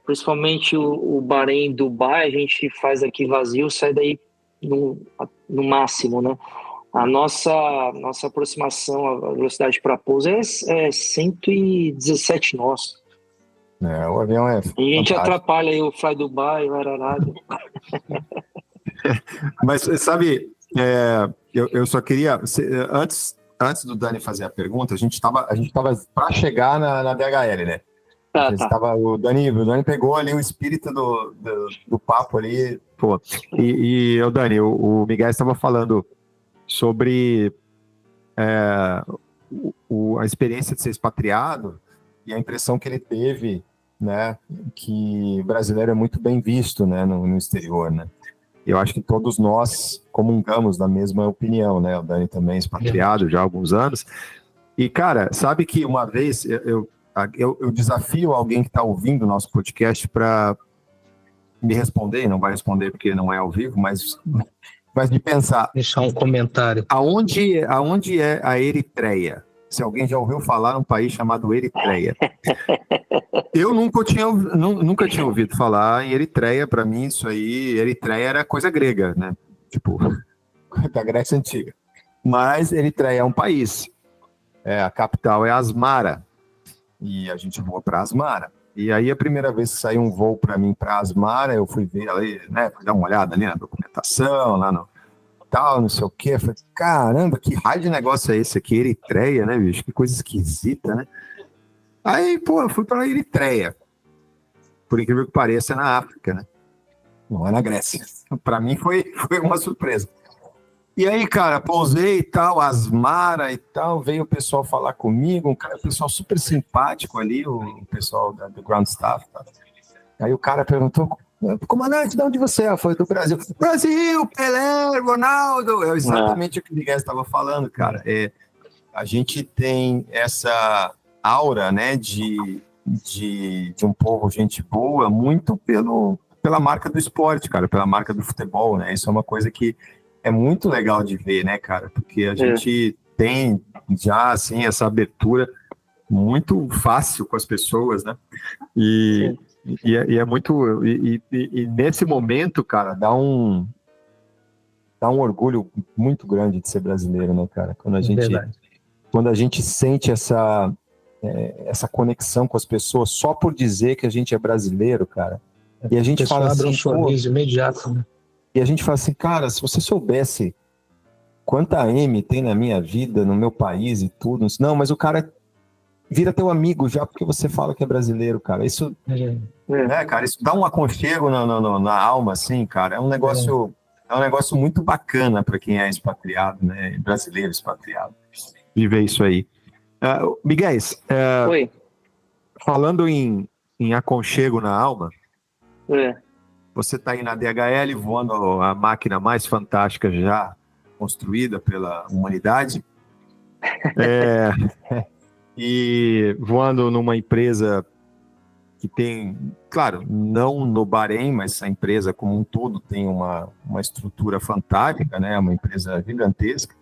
principalmente o Bahrein, Dubai, a gente faz aqui vazio, sai daí no máximo, né? A nossa aproximação, a velocidade para pouso é 117 nós. O avião é fantástico. E a gente atrapalha aí o Fly Dubai, o Ararada. Mas, sabe, eu só queria... Antes do Dani fazer a pergunta, a gente tava para chegar na DHL, né? O Dani pegou ali o espírito do papo ali, pô. E o Dani, o Miguel estava falando sobre a experiência de ser expatriado e a impressão que ele teve, né, que brasileiro é muito bem visto, né, no exterior, né. Eu acho que todos nós comungamos da mesma opinião, né. O Dani também é expatriado já há alguns anos. E, cara, sabe que uma vez eu desafio alguém que está ouvindo o nosso podcast para me responder, não vai responder porque não é ao vivo, mas de pensar. Deixar um comentário. Aonde é a Eritreia? Se alguém já ouviu falar num país chamado Eritreia. Eu nunca tinha ouvido falar em Eritreia. Para mim, isso aí, Eritreia era coisa grega, né? Tipo, da Grécia Antiga. Mas Eritreia é um país. A capital é Asmara. E a gente voa para Asmara. E aí, a primeira vez que saiu um voo para mim para Asmara, eu fui ver ali, né? Fui dar uma olhada ali na documentação, lá no tal, não sei o quê. Eu falei, caramba, que raio de negócio é esse aqui? Eritreia, né, bicho? Que coisa esquisita, né? Aí, pô, eu fui para Eritreia. Por incrível que pareça, é na África, né? Não é na Grécia. Para mim foi uma surpresa. E aí, cara, pousei e tal, Asmara e tal, veio o pessoal falar comigo, um pessoal super simpático ali, o pessoal do ground staff. Tá? Aí o cara perguntou, comandante, de onde você é? Foi do Brasil. Brasil, Pelé, Ronaldo. É exatamente o que o Miguel estava falando, cara. A gente tem essa aura, né, de um povo gente boa, muito pela marca do esporte, cara, pela marca do futebol, né? Isso é uma coisa que é muito legal de ver, né, cara? Porque a gente tem já, assim, essa abertura muito fácil com as pessoas, né? E é muito... E nesse momento, cara, dá um orgulho muito grande de ser brasileiro, né, cara? Quando a gente sente essa conexão com as pessoas só por dizer que a gente é brasileiro, cara. E a gente fala assim, abre um sorriso imediato, né? E a gente fala assim, cara, se você soubesse quanta M tem na minha vida, no meu país e tudo, não, mas o cara vira teu amigo já porque você fala que é brasileiro, cara. Isso, né, cara, isso dá um aconchego na alma, assim, cara. É um negócio muito bacana para quem é expatriado, né, brasileiro expatriado, viver isso aí. Miguel, Oi. falando em aconchego na alma, você está aí na DHL voando a máquina mais fantástica já construída pela humanidade, e voando numa empresa que tem, claro, não no Bahrein, mas a empresa como um todo tem uma estrutura fantástica, né? Uma empresa gigantesca,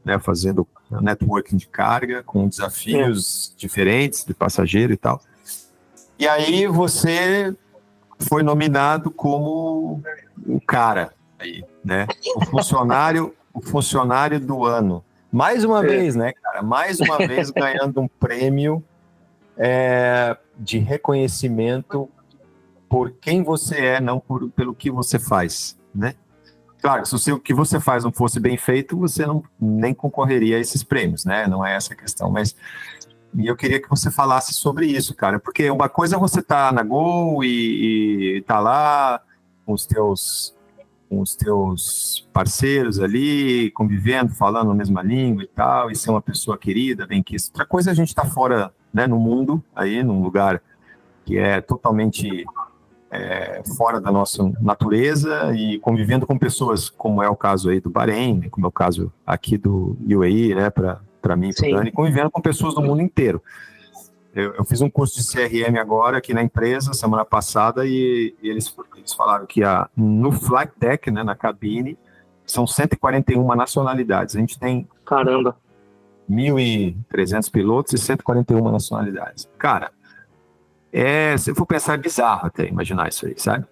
né? Fazendo networking de carga com desafios diferentes de passageiro e tal. E aí você foi nominado como o cara aí, né? O funcionário do ano. Mais uma vez, né, cara? Mais uma vez ganhando um prêmio de reconhecimento por quem você é, não pelo que você faz, né? Claro, se o que você faz não fosse bem feito, você nem concorreria a esses prêmios, né? Não é essa a questão, mas... E eu queria que você falasse sobre isso, cara, porque uma coisa é você tá na Gol e tá lá com os teus parceiros ali, convivendo, falando a mesma língua e tal, e ser uma pessoa querida, bem quisto. Outra coisa é a gente tá fora, né, no mundo, aí, num lugar que é totalmente fora da nossa natureza e convivendo com pessoas, como é o caso aí do Bahrein, né, como é o caso aqui do UAE, né, para mim, para o Dani, convivendo com pessoas do mundo inteiro. Eu fiz um curso de CRM agora aqui na empresa, semana passada, e eles falaram que no flight deck, né, na cabine, são 141 nacionalidades. A gente tem... Caramba! 1.300 pilotos e 141 nacionalidades. Cara, se eu for pensar, é bizarro até imaginar isso aí, sabe?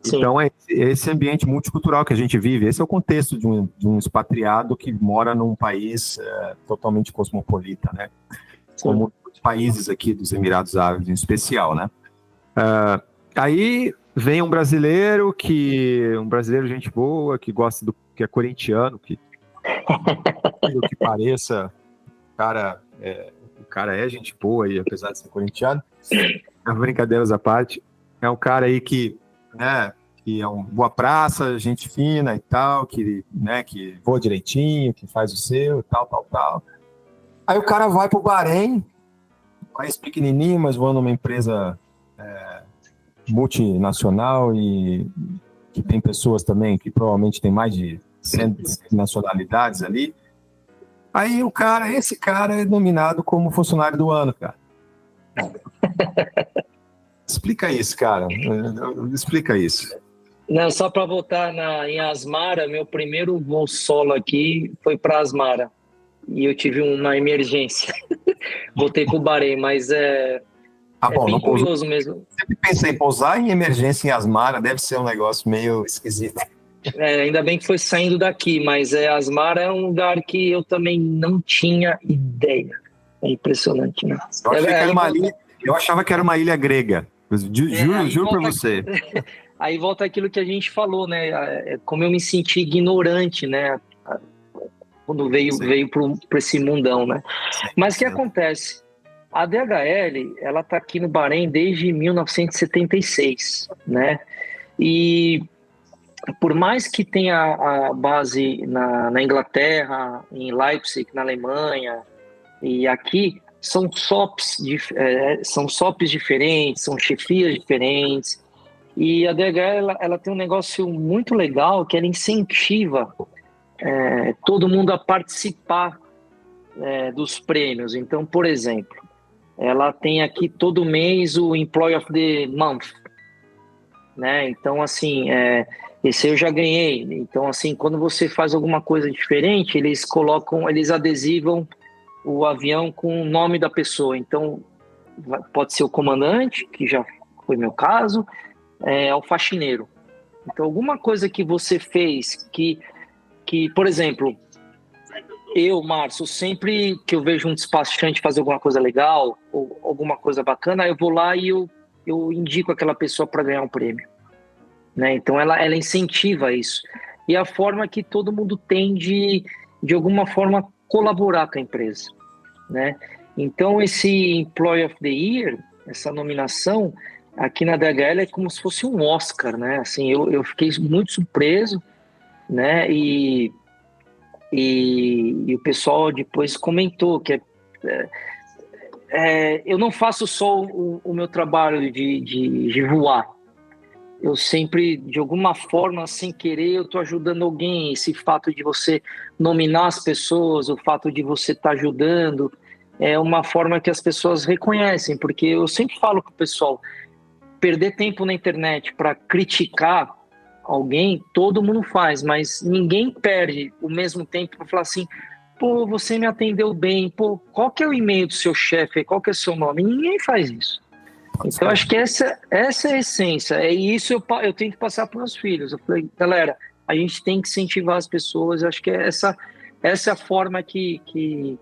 Sim. Então, é esse ambiente multicultural que a gente vive. Esse é o contexto de um expatriado que mora num país totalmente cosmopolita, né? Sim. Como os países aqui dos Emirados Árabes, em especial, né? Aí vem um brasileiro gente boa, que gosta que é corintiano, que que pareça, o cara é gente boa aí, apesar de ser corintiano. Brincadeiras à parte, é um cara aí que, né, que é boa praça, gente fina e tal, que voa direitinho, que faz o seu, tal. Aí o cara vai pro Bahrein, país pequenininho, mas voa numa empresa multinacional e que tem pessoas também que provavelmente tem mais de 100 nacionalidades ali. Aí esse cara é nominado como funcionário do ano, cara. Explica isso, cara. Explica isso. Não, só para voltar em Asmara, meu primeiro voo solo aqui foi para Asmara. E eu tive uma emergência. Voltei para o Bahrein, mas bem curioso mesmo. Sempre pensei em pousar em emergência em Asmara, deve ser um negócio meio esquisito. Ainda bem que foi saindo daqui, mas Asmara é um lugar que eu também não tinha ideia. É impressionante, né? Eu achava que era uma ilha grega. Juro para você. Aí volta aquilo que a gente falou, né? Como eu me senti ignorante, né? Quando veio para esse mundão, né? Mas o que acontece? A DHL, ela está aqui no Bahrein desde 1976, né? E por mais que tenha a base na Inglaterra, em Leipzig, na Alemanha, e aqui são SOPs diferentes, são chefias diferentes. E a DHL ela tem um negócio muito legal que ela incentiva todo mundo a participar dos prêmios. Então, por exemplo, ela tem aqui todo mês o Employee of the Month, né? Então, assim, Esse eu já ganhei. Então, assim, quando você faz alguma coisa diferente, eles adesivam o avião com o nome da pessoa. Então, pode ser o comandante, que já foi meu caso, o faxineiro. Então, alguma coisa que você fez que por exemplo, eu, Márcio, sempre que eu vejo um despachante fazer alguma coisa legal ou alguma coisa bacana, eu vou lá e eu indico aquela pessoa para ganhar um prêmio. Né? Então, ela incentiva isso. E a forma que todo mundo tem de alguma forma, colaborar com a empresa. Né? Então, esse Employee of the Year, essa nominação, aqui na DHL é como se fosse um Oscar, né? Assim, eu fiquei muito surpreso, né? E o pessoal depois comentou que eu não faço só o meu trabalho de voar. Eu sempre, de alguma forma, sem querer, eu estou ajudando alguém. Esse fato de você nominar as pessoas, o fato de você estar ajudando, é uma forma que as pessoas reconhecem, porque eu sempre falo para o pessoal, perder tempo na internet para criticar alguém, todo mundo faz, mas ninguém perde o mesmo tempo para falar assim, pô, você me atendeu bem, pô, qual que é o e-mail do seu chefe, qual que é o seu nome? Ninguém faz isso. Então, acho que essa é a essência, é isso eu tenho que passar para os meus filhos. Eu falei, galera, a gente tem que incentivar as pessoas, eu acho que essa é a forma que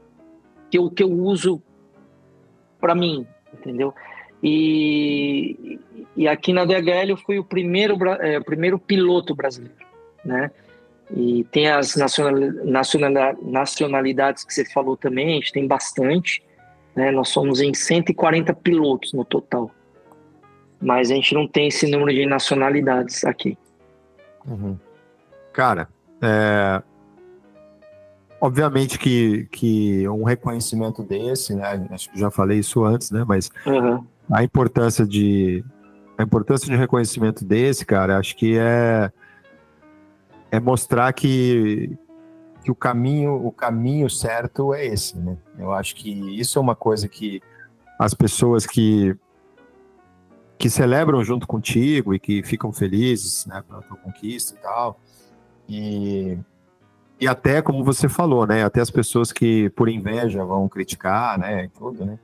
eu uso para mim, entendeu? E aqui na DHL eu fui o primeiro piloto brasileiro, né? E tem as nacionalidades que você falou também, a gente tem bastante, né? Nós somos em 140 pilotos no total, mas a gente não tem esse número de nacionalidades aqui. Uhum. Cara, obviamente que um reconhecimento desse, né? Acho que já falei isso antes, né? Mas a importância de reconhecimento desse, cara, acho que é mostrar que o caminho certo é esse, né? Eu acho que isso é uma coisa que as pessoas que celebram junto contigo e que ficam felizes, né, pela tua conquista e tal, e até, como você falou, né, até as pessoas que por inveja vão criticar, né, e tudo, né?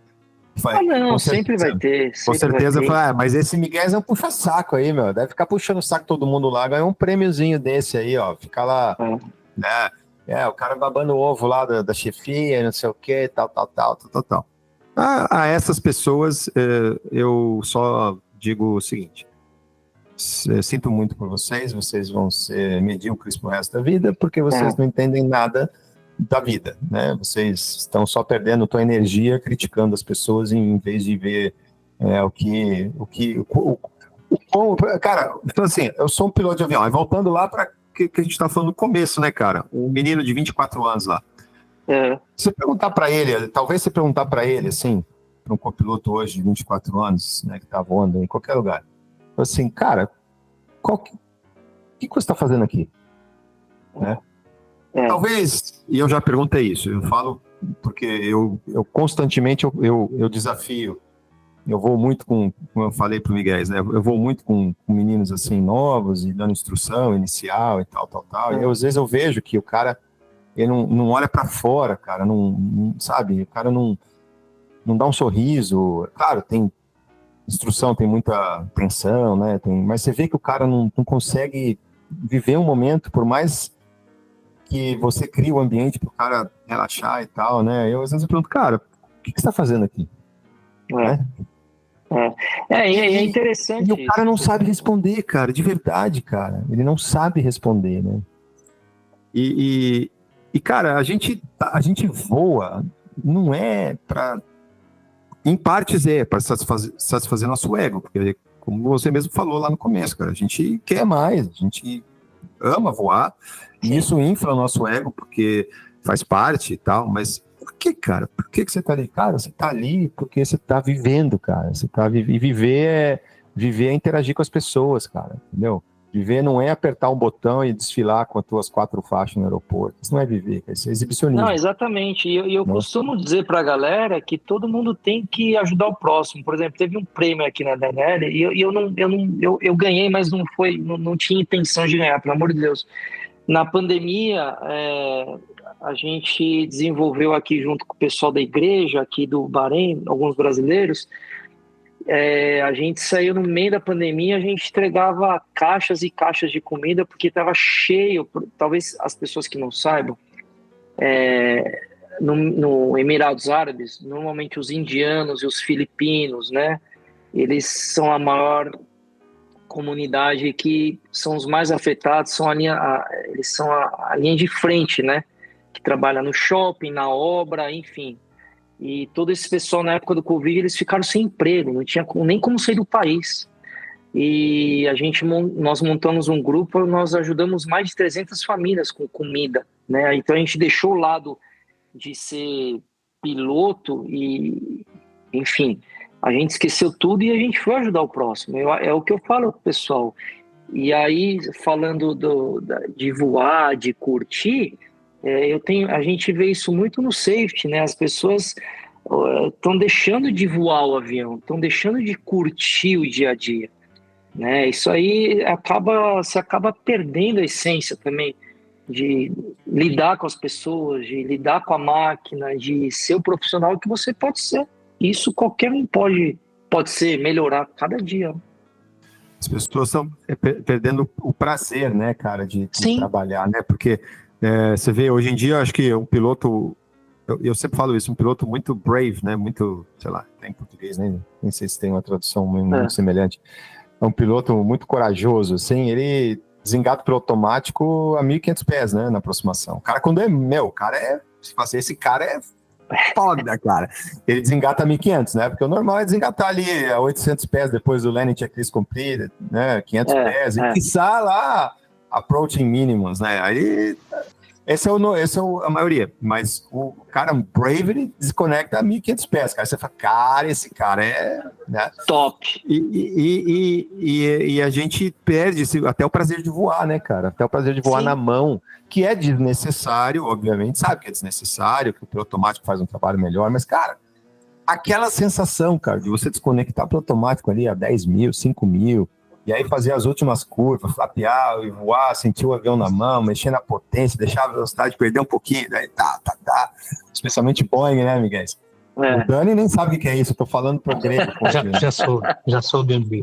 Não, sempre vai ter. Com certeza, mas esse Miguel é um puxa-saco aí, meu, deve ficar puxando o saco todo mundo lá, ganhou um prêmiozinho desse aí, ó, fica lá, né, o cara babando o ovo lá da chefia, não sei o que, tal. A essas pessoas, eu só digo o seguinte, sinto muito por vocês vão ser medíocres pro resto da vida, porque vocês não entendem nada da vida, né? Vocês estão só perdendo tua energia criticando as pessoas em vez de ver cara, então assim, eu sou um piloto de avião, e voltando lá para que a gente tá falando no começo, né, cara? Um menino de 24 anos lá. Você perguntar para ele, talvez você perguntar para ele, assim, para um copiloto hoje de 24 anos, né, que tá voando em qualquer lugar, assim, cara, o que você está fazendo aqui? Né? Talvez, e eu já perguntei isso, eu falo porque eu constantemente eu desafio, eu vou muito como eu falei para o Miguel, né, eu vou muito com meninos assim novos e dando instrução inicial e tal, e às vezes eu vejo que o cara, ele não olha para fora, cara, não sabe, o cara não dá um sorriso, claro, tem instrução, tem muita tensão, né, mas você vê que o cara não consegue viver um momento, por mais que você cria o ambiente para o cara relaxar e tal, né? Eu às vezes pergunto, cara, o que você está fazendo aqui? Né? É interessante. E o cara não sabe responder, cara, de verdade, cara. Ele não sabe responder, né? E cara, a gente voa, não é para... Em partes para satisfazer nosso ego, porque como você mesmo falou lá no começo, cara, a gente quer mais, a gente ama voar, e isso infla o nosso ego, porque faz parte e tal, mas por que, cara? Por que você tá ali? Cara, você tá ali porque você tá vivendo, cara, você tá viver é interagir com as pessoas, cara, entendeu? Viver não é apertar um botão e desfilar com as tuas 4 faixas no aeroporto. Isso não é viver, isso é exibicionismo. Não, exatamente. E eu costumo dizer para a galera que todo mundo tem que ajudar o próximo. Por exemplo, teve um prêmio aqui na DNL e eu ganhei, mas não tinha intenção de ganhar, pelo amor de Deus. Na pandemia, a gente desenvolveu aqui junto com o pessoal da igreja, aqui do Bahrein, alguns brasileiros. A gente saiu no meio da pandemia, a gente entregava caixas e caixas de comida porque estava cheio. Talvez as pessoas que não saibam, no Emirados Árabes, normalmente os indianos e os filipinos, né, eles são a maior comunidade, que são os mais afetados, eles são a linha de frente, né, que trabalha no shopping, na obra, enfim. E todo esse pessoal, na época do Covid, eles ficaram sem emprego, não tinha nem como sair do país. E nós montamos um grupo, nós ajudamos mais de 300 famílias com comida, né? Então a gente deixou o lado de ser piloto e, enfim, a gente esqueceu tudo e a gente foi ajudar o próximo. É o que eu falo pro pessoal. E aí, falando de voar, de curtir, a gente vê isso muito no safety, né? As pessoas estão deixando de voar o avião, estão deixando de curtir o dia a dia, né? Isso aí você acaba perdendo a essência também de lidar com as pessoas, de lidar com a máquina, de ser o profissional que você pode ser. Isso qualquer um pode ser, melhorar cada dia. As pessoas estão perdendo o prazer, né, cara, de trabalhar, né? Porque você vê, hoje em dia, acho que um piloto, eu sempre falo isso, um piloto muito brave, né, muito, sei lá, tem em português, nem sei se tem uma tradução muito semelhante. É um piloto muito corajoso, assim, ele desengata pelo automático a 1.500 pés, né, na aproximação. O cara, esse cara é foda, cara. Ele desengata a 1.500, né, porque o normal é desengatar ali a 800 pés depois do landing checklist completed, né, 500 pés, e quiçá lá approaching minimums, né? Aí esse é a maioria, mas o cara bravery desconecta a 1.500 pés, cara. Você fala, cara, esse cara é, né? Top. E a gente perde até o prazer de voar, né, cara? Até o prazer de voar na mão, que é desnecessário, obviamente, sabe que é desnecessário, que o piloto automático faz um trabalho melhor, mas, cara, aquela sensação, cara, de você desconectar pro automático ali a 10 mil, 5 mil, e aí fazer as últimas curvas, flapear e voar, sentir o avião na mão, mexer na potência, deixar a velocidade perder um pouquinho, daí especialmente Boeing, né, Miguel? O Dani nem sabe o que é isso, eu tô falando pro grego. Já sou BNB.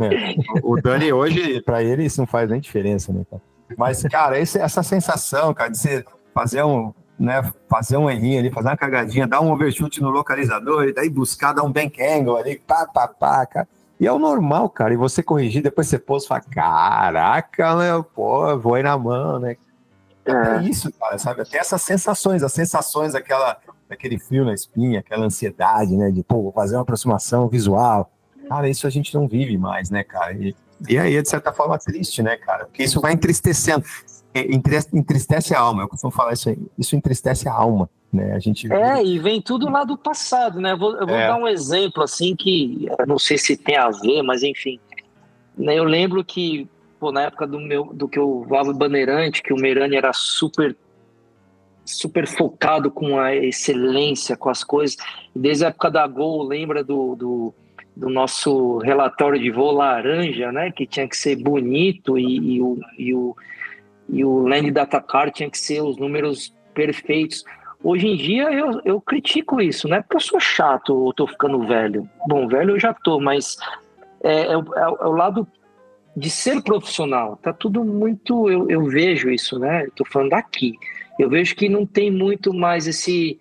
O Dani hoje, pra ele, isso não faz nem diferença, né, cara? Mas, cara, essa sensação, cara, de você fazer um errinho ali, fazer uma cagadinha, dar um overshoot no localizador, e daí buscar, dar um bank angle ali, cara. E é o normal, cara, e você corrigir, depois você pôs e fala, caraca, né, pô, voei na mão, né? É isso, cara, sabe? Até essas sensações, daquele frio na espinha, aquela ansiedade, né, de, pô, vou fazer uma aproximação visual. Cara, isso a gente não vive mais, né, cara? E aí é, de certa forma, triste, né, cara? Porque isso vai entristecendo. Entristece a alma, eu costumo falar isso aí. Isso entristece a alma, né? A gente e vem tudo lá do passado, né? Eu vou dar um exemplo, assim, que não sei se tem a ver, mas enfim. Eu lembro que, pô, na época do que eu voava Bandeirante, que o Meirani era super focado com a excelência, com as coisas. Desde a época da Gol, lembra do nosso relatório de voo laranja, né? Que tinha que ser bonito e o Land Data Card tinha que ser os números perfeitos. Hoje em dia eu critico isso, não é porque eu sou chato ou tô ficando velho. Bom, velho eu já tô, mas é o lado de ser profissional. Tá tudo muito... Eu vejo isso, né? Eu tô falando daqui. Eu vejo que não tem muito mais esse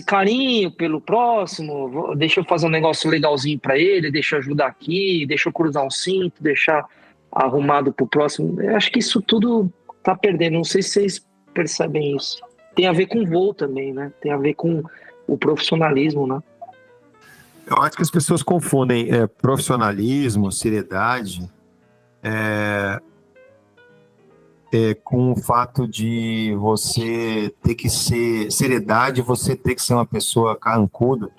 carinho pelo próximo. Deixa eu fazer um negócio legalzinho para ele, deixa eu ajudar aqui, deixa eu cruzar um cinto, deixar arrumado pro próximo. Eu acho que isso tudo tá perdendo. Não sei se vocês percebem isso. Tem a ver com voo também, né? Tem a ver com o profissionalismo, né? Eu acho que as pessoas confundem profissionalismo, seriedade, com o fato de você ter que ser seriedade, você ter que ser uma pessoa carrancuda,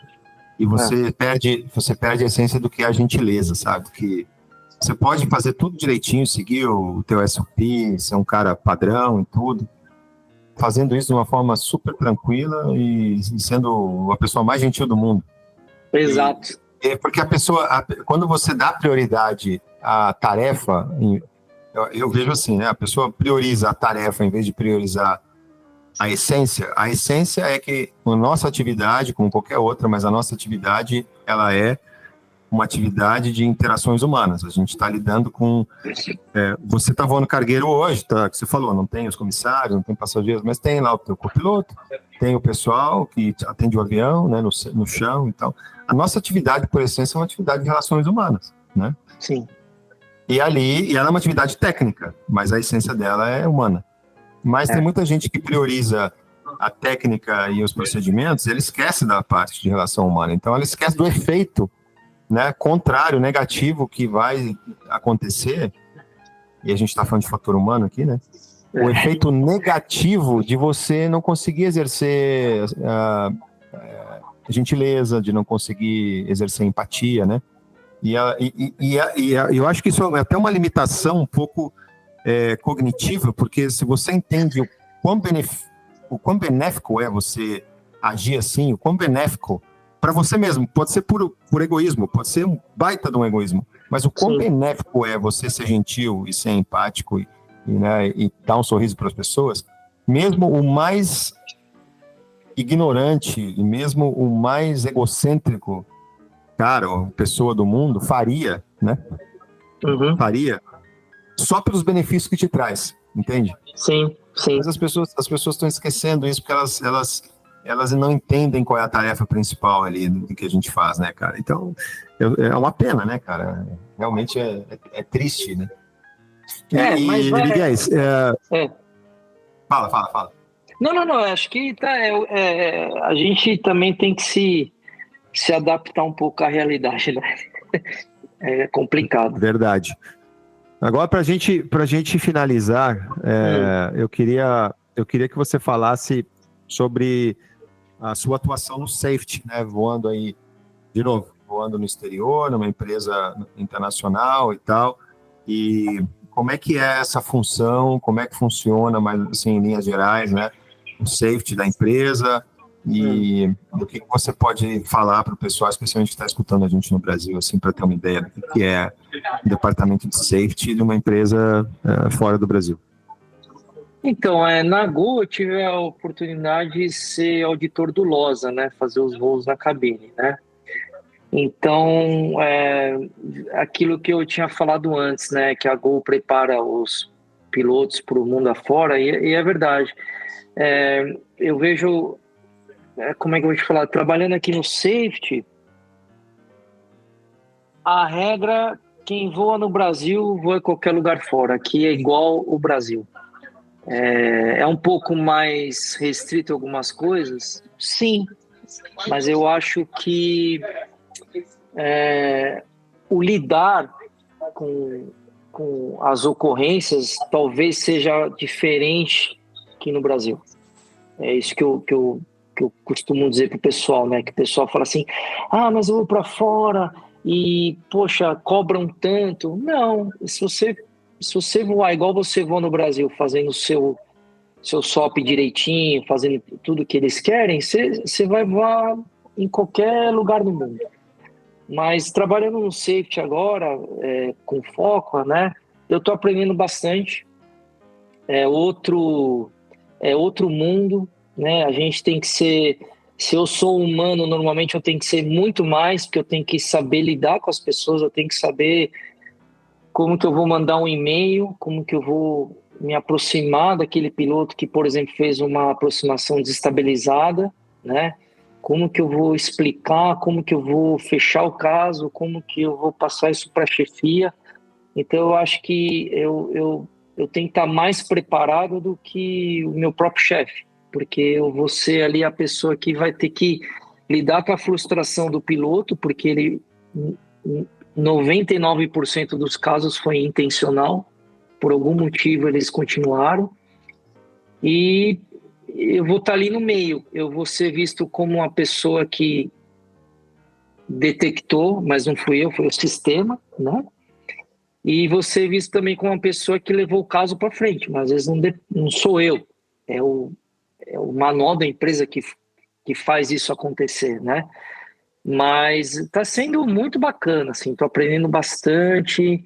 e você perde a essência do que é a gentileza, sabe? Que Você pode fazer tudo direitinho, seguir o teu SOP, ser um cara padrão e tudo, fazendo isso de uma forma super tranquila e sendo a pessoa mais gentil do mundo. Exato. Porque a pessoa, quando você dá prioridade à tarefa, eu vejo assim, né? A pessoa prioriza a tarefa em vez de priorizar a essência. A essência é que a nossa atividade, como qualquer outra, mas a nossa atividade, ela é uma atividade de interações humanas. A gente está lidando com... você está voando cargueiro hoje, tá? Que você falou, não tem os comissários, não tem passageiros, mas tem lá o teu copiloto, tem o pessoal que atende o avião, né, no chão. Então, a nossa atividade, por essência, é uma atividade de relações humanas, né? Sim. E ela é uma atividade técnica, mas a essência dela é humana. Mas tem muita gente que prioriza a técnica e os procedimentos, ele esquece da parte de relação humana. Então, ela esquece do efeito, né, contrário, negativo que vai acontecer, e a gente está falando de fator humano aqui, né? O efeito negativo de você não conseguir exercer gentileza, de não conseguir exercer empatia, né? E eu acho que isso é até uma limitação um pouco cognitiva, porque se você entende o quão benéfico é você agir assim, o quão benéfico para você mesmo, pode ser por egoísmo, pode ser um baita de um egoísmo, mas o quão benéfico é você ser gentil e ser empático e dar um sorriso para as pessoas, mesmo o mais ignorante e mesmo o mais egocêntrico cara ou pessoa do mundo faria, né? Uhum. Faria só pelos benefícios que te traz, entende? Sim, sim. Mas as pessoas estão esquecendo isso porque elas não entendem qual é a tarefa principal ali do que a gente faz, né, cara? Então, é uma pena, né, cara? Realmente é triste, né? Mas Miguel, Fala. Não, acho que a gente também tem que se adaptar um pouco à realidade, né? É complicado. Verdade. Agora, para gente finalizar, eu queria que você falasse sobre a sua atuação no safety, né? Voando no exterior, numa empresa internacional e tal. E como é que é essa função? Como é que funciona, mas assim, em linhas gerais, né? O safety da empresa e o que você pode falar para o pessoal, especialmente que está escutando a gente no Brasil, assim, para ter uma ideia do que é o departamento de safety de uma empresa fora do Brasil. Então, na Gol eu tive a oportunidade de ser auditor do LOSA, né? Fazer os voos na cabine, né? Então, aquilo que eu tinha falado antes, né? Que a Gol prepara os pilotos para o mundo afora, e é verdade. Eu vejo, como é que eu vou te falar? Trabalhando aqui no safety, a regra, quem voa no Brasil, voa em qualquer lugar fora. Aqui é igual o Brasil. É um pouco mais restrito algumas coisas? Sim, mas eu acho que o lidar com as ocorrências talvez seja diferente aqui no Brasil. É isso que eu costumo dizer para o pessoal, né? Que o pessoal fala assim, mas eu vou para fora e, poxa, cobram tanto. Não, se você voar igual você voa no Brasil, fazendo o seu SOP direitinho, fazendo tudo que eles querem, você vai voar em qualquer lugar do mundo. Mas trabalhando no safety agora, com foco, né? Eu estou aprendendo bastante. É outro mundo, né? A gente tem que ser... Se eu sou humano, normalmente eu tenho que ser muito mais, porque eu tenho que saber lidar com as pessoas, eu tenho que saber como que eu vou mandar um e-mail, como que eu vou me aproximar daquele piloto que, por exemplo, fez uma aproximação desestabilizada, né? Como que eu vou explicar, como que eu vou fechar o caso, como que eu vou passar isso para a chefia. Então, eu acho que eu tenho que estar mais preparado do que o meu próprio chefe, porque eu vou ser ali a pessoa que vai ter que lidar com a frustração do piloto, porque ele... 99% dos casos foi intencional, por algum motivo eles continuaram, e eu vou estar ali no meio, eu vou ser visto como uma pessoa que detectou, mas não fui eu, foi o sistema, né? e você é visto também como uma pessoa que levou o caso para frente, mas às vezes não sou eu, é o manual da empresa que faz isso acontecer, né? Mas está sendo muito bacana, assim, estou aprendendo bastante,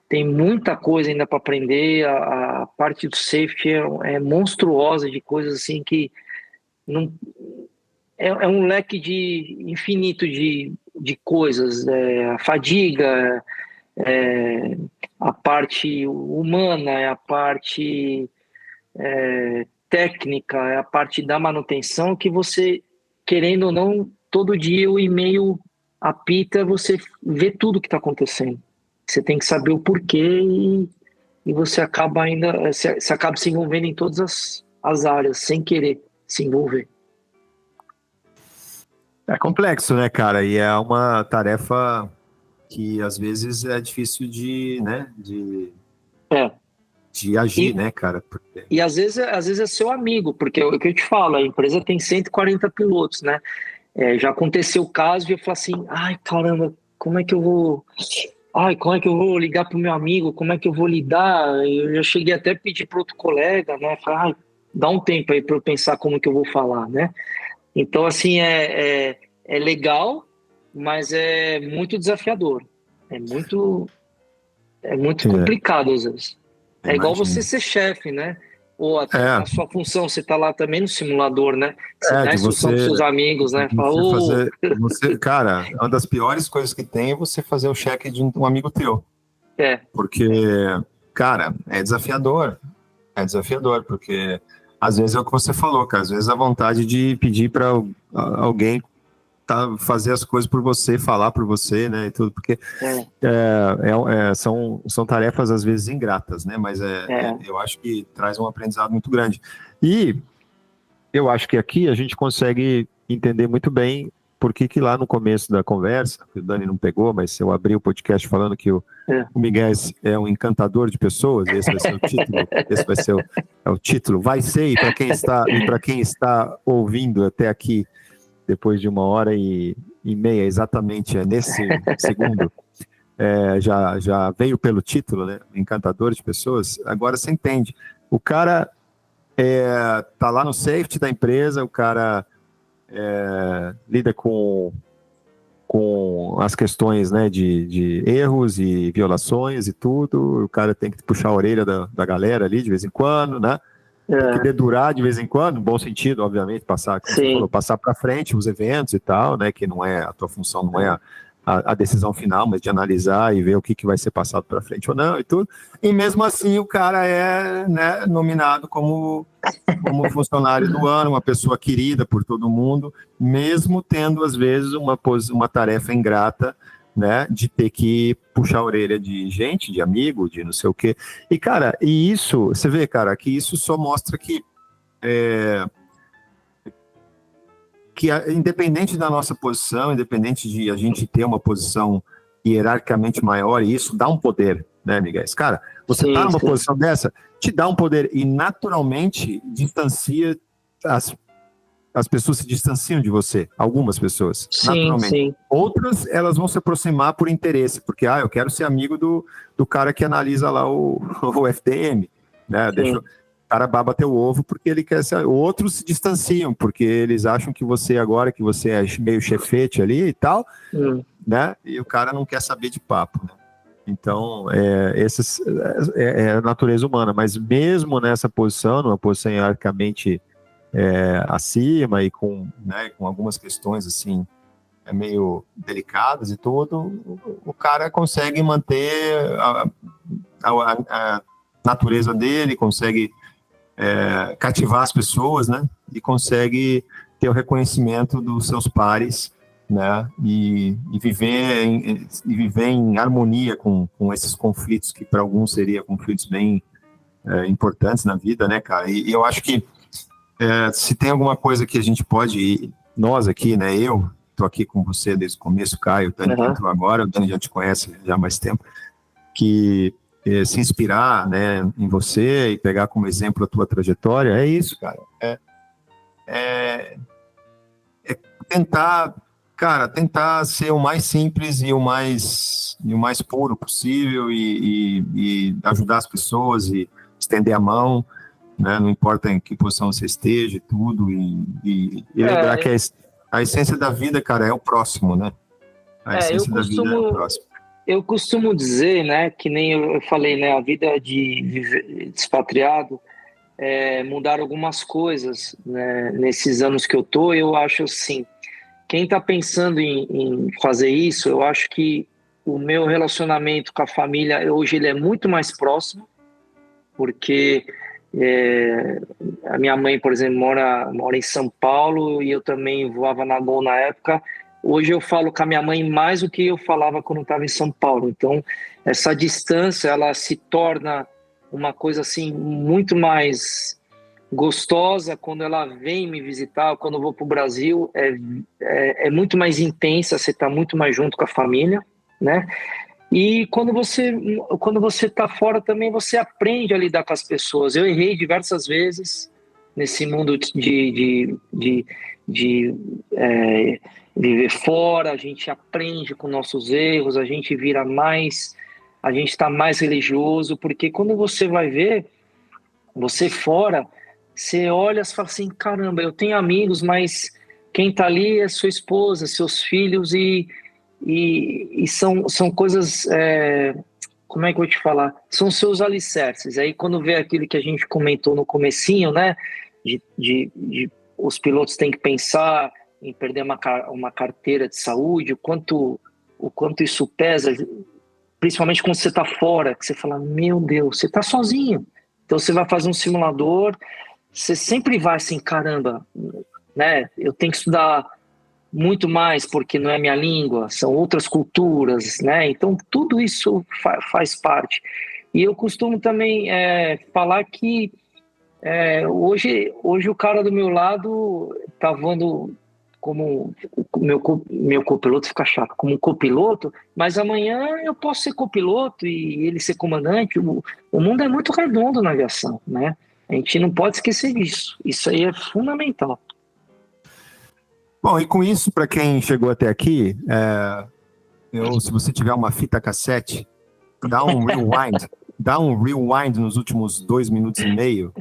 tem muita coisa ainda para aprender, a parte do safety é monstruosa de coisas assim que não, é um leque infinito de coisas, a fadiga, a parte humana, a parte técnica, a parte da manutenção que você, querendo ou não, todo dia o e-mail apita, você vê tudo que está acontecendo. Você tem que saber o porquê e você acaba você acaba se envolvendo em todas as áreas, sem querer se envolver. É complexo, né, cara? E é uma tarefa que às vezes é difícil de agir, né, cara? Porque... E às vezes é seu amigo, porque é o que eu te falo, a empresa tem 140 pilotos, né? Já aconteceu o caso e eu falo assim, ai, caramba, como é que eu vou ligar pro meu amigo, como é que eu vou lidar? Eu já cheguei até a pedir para outro colega, né? Falar, dá um tempo aí para eu pensar como que eu vou falar, né? Então, assim, é legal, mas é muito desafiador. É muito complicado, às vezes. É igual você ser chefe, né? Ou até na sua função, você tá lá também no simulador, né? Você dá instrução pros seus amigos, né? Fala, cara, uma das piores coisas que tem é você fazer o cheque de um amigo teu. Porque, cara, é desafiador. É desafiador, porque às vezes é o que você falou, cara. Às vezes a vontade de pedir para alguém fazer as coisas por você, falar por você, né, e tudo, porque são tarefas às vezes ingratas, né, mas eu acho que traz um aprendizado muito grande. E eu acho que aqui a gente consegue entender muito bem por que lá no começo da conversa, que o Dani não pegou, mas eu abri o podcast falando que o Miguel é um encantador de pessoas, esse vai ser o título, o título, vai ser, e para quem está ouvindo até aqui, depois de 1h30 exatamente, nesse segundo, já veio pelo título, né? Encantador de pessoas. Agora você entende. O cara tá lá no safety da empresa, o cara lida com as questões, né, de erros e violações e tudo. O cara tem que puxar a orelha da galera ali de vez em quando, né? Tem que dedurar de vez em quando, no bom sentido, obviamente, passar para frente os eventos e tal, né? Que não é a tua função, não é a decisão final, mas de analisar e ver o que vai ser passado para frente ou não e tudo. E mesmo assim o cara é, né, nominado como funcionário do ano, uma pessoa querida por todo mundo, mesmo tendo às vezes uma tarefa ingrata, né, de ter que puxar a orelha de gente, de amigo, de não sei o quê. E, cara, isso, você vê, cara, que isso só mostra que independente da nossa posição, independente de a gente ter uma posição hierarquicamente maior, e isso dá um poder, né, Miguel? Cara, você tá numa posição dessa, te dá um poder e naturalmente distancia as pessoas se distanciam de você, algumas pessoas, naturalmente. Sim. Outras, elas vão se aproximar por interesse, porque, eu quero ser amigo do cara que analisa lá o FDM, né? O cara baba teu ovo porque ele quer ser... Outros se distanciam, porque eles acham que você agora, que você é meio chefete ali e tal, né? E o cara não quer saber de papo, né? Então, é a natureza humana, mas mesmo nessa posição, numa posição hierarquicamente acima e com algumas questões assim meio delicadas e tudo, o cara consegue manter a natureza dele, consegue cativar as pessoas, né, e consegue ter o reconhecimento dos seus pares, né, e viver em harmonia com esses conflitos que para alguns seriam conflitos bem importantes na vida, né, cara, e eu acho que se tem alguma coisa que a gente pode, nós aqui, né, eu estou aqui com você desde o começo, Caio, o Dani entrou agora, o Dani já te conhece já há mais tempo, que se inspirar, né, em você e pegar como exemplo a tua trajetória, é isso, cara, é tentar Cara, tentar ser o mais simples e o mais puro possível e ajudar as pessoas e estender a mão, né? Não importa em que posição você esteja e tudo, e lembrar que a essência da vida, cara, é o próximo, né? A essência da vida é o próximo. Eu costumo dizer, né, que nem eu falei, né, a vida de expatriado, mudar algumas coisas, né, nesses anos que eu tô, eu acho assim, quem está pensando em fazer isso, eu acho que o meu relacionamento com a família, hoje ele é muito mais próximo, porque a minha mãe, por exemplo, mora em São Paulo e eu também voava na Gol na época. Hoje eu falo com a minha mãe mais do que eu falava quando estava em São Paulo. Então, essa distância, ela se torna uma coisa assim muito mais gostosa quando ela vem me visitar, quando eu vou para o Brasil, é muito mais intensa, você está muito mais junto com a família, né? E quando você está fora também, você aprende a lidar com as pessoas. Eu errei diversas vezes nesse mundo de viver fora, a gente aprende com nossos erros, a gente está mais religioso, porque quando você vai ver, você fora, você olha e fala assim, caramba, eu tenho amigos, mas quem está ali é sua esposa, seus filhos, e são coisas, como é que eu vou te falar? São seus alicerces. Aí quando vê aquilo que a gente comentou no comecinho, né, de os pilotos têm que pensar em perder uma carteira de saúde, o quanto isso pesa, principalmente quando você está fora, que você fala, meu Deus, você está sozinho. Então você vai fazer um simulador, você sempre vai assim, caramba, né, eu tenho que estudar muito mais porque não é minha língua, são outras culturas, né? Então tudo isso faz parte. E eu costumo também falar que hoje o cara do meu lado tá voando como meu copiloto, fica chato, como um copiloto, mas amanhã eu posso ser copiloto e ele ser comandante. O mundo é muito redondo na aviação, né? A gente não pode esquecer disso. Isso aí é fundamental. Bom, e com isso, para quem chegou até aqui, se você tiver uma fita cassete, dá um rewind nos últimos 2 minutos e meio,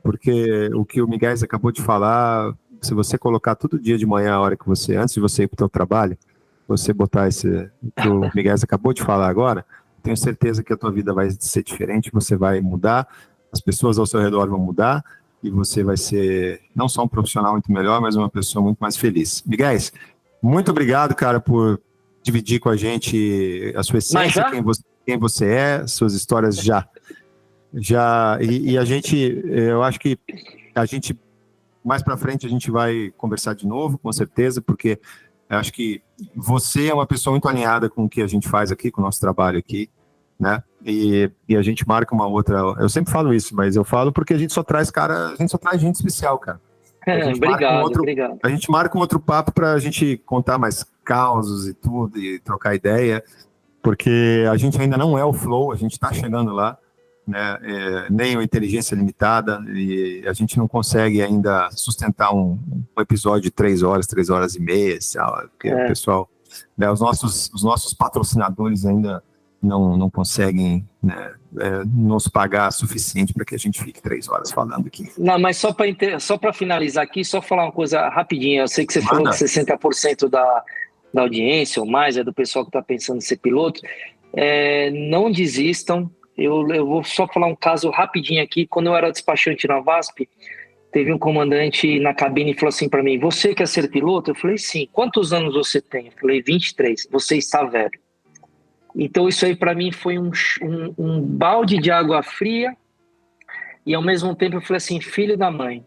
porque o que o Miguel acabou de falar, se você colocar todo dia de manhã, a hora que antes de você ir para o seu trabalho, você botar o que o Miguel acabou de falar agora, tenho certeza que a tua vida vai ser diferente, você vai mudar, as pessoas ao seu redor vão mudar, e você vai ser não só um profissional muito melhor, mas uma pessoa muito mais feliz. Miguel, muito obrigado, cara, por dividir com a gente a sua essência, quem você é, suas histórias já. E a gente, eu acho que a gente, mais para frente, a gente vai conversar de novo, com certeza, porque eu acho que você é uma pessoa muito alinhada com o que a gente faz aqui, com o nosso trabalho aqui, né? E a gente marca uma outra. Eu sempre falo isso, mas eu falo porque a gente só traz gente especial, cara. Obrigado. A gente marca um outro papo para a gente contar mais causos e tudo, e trocar ideia, porque a gente ainda não é o Flow, a gente está chegando lá, né? Nem a Inteligência Limitada, e a gente não consegue ainda sustentar um episódio de 3 horas e meia, porque o pessoal, né, os nossos patrocinadores ainda não conseguem, né, nos pagar suficiente para que a gente fique 3 horas falando aqui. Não, mas só para finalizar aqui, só falar uma coisa rapidinho. Eu sei que você falou que 60% da audiência ou mais é do pessoal que está pensando em ser piloto. Não desistam. Eu vou só falar um caso rapidinho aqui. Quando eu era despachante na VASP, teve um comandante na cabine e falou assim para mim, você quer ser piloto? Eu falei, sim. Quantos anos você tem? Eu falei, 23. Você está velho. Então isso aí para mim foi um balde de água fria, e ao mesmo tempo eu falei assim, filho da mãe,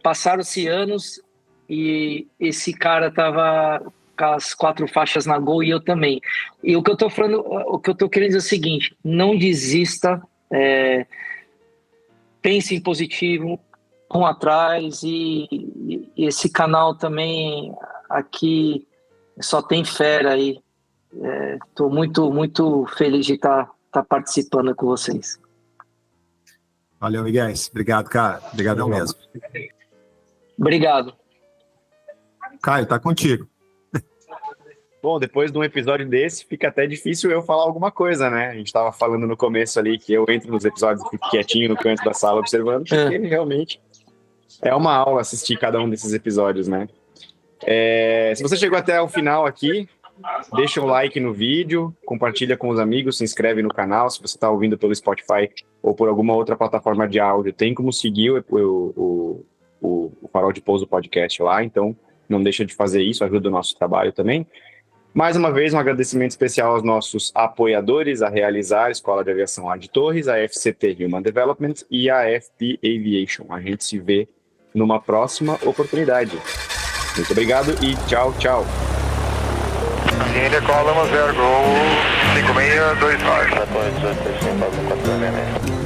passaram-se anos e esse cara tava com as 4 faixas na Gol e eu também. E o que eu tô falando, o que eu tô querendo dizer é o seguinte, não desista, pense em positivo, vão atrás, e esse canal também aqui só tem fera aí. Estou muito, muito feliz de estar participando com vocês. Valeu, Miguel. Obrigado, cara. Obrigadão mesmo. Obrigado. Caio, tá contigo. Bom, depois de um episódio desse, fica até difícil eu falar alguma coisa, né? A gente estava falando no começo ali que eu entro nos episódios e fico quietinho no canto da sala observando, porque realmente é uma aula assistir cada um desses episódios, né? Se você chegou até o final aqui, deixa um like no vídeo, compartilha com os amigos, se inscreve no canal. Se você está ouvindo pelo Spotify ou por alguma outra plataforma de áudio, tem como seguir o Farol de Pouso Podcast lá, então não deixa de fazer isso, ajuda o nosso trabalho também. Mais uma vez, um agradecimento especial aos nossos apoiadores a realizar a Escola de Aviação lá de Torres, a FCT Human Development e a FP Aviation. A gente se vê numa próxima oportunidade. Muito obrigado e tchau, tchau. Cine Column 0 Gol 5624.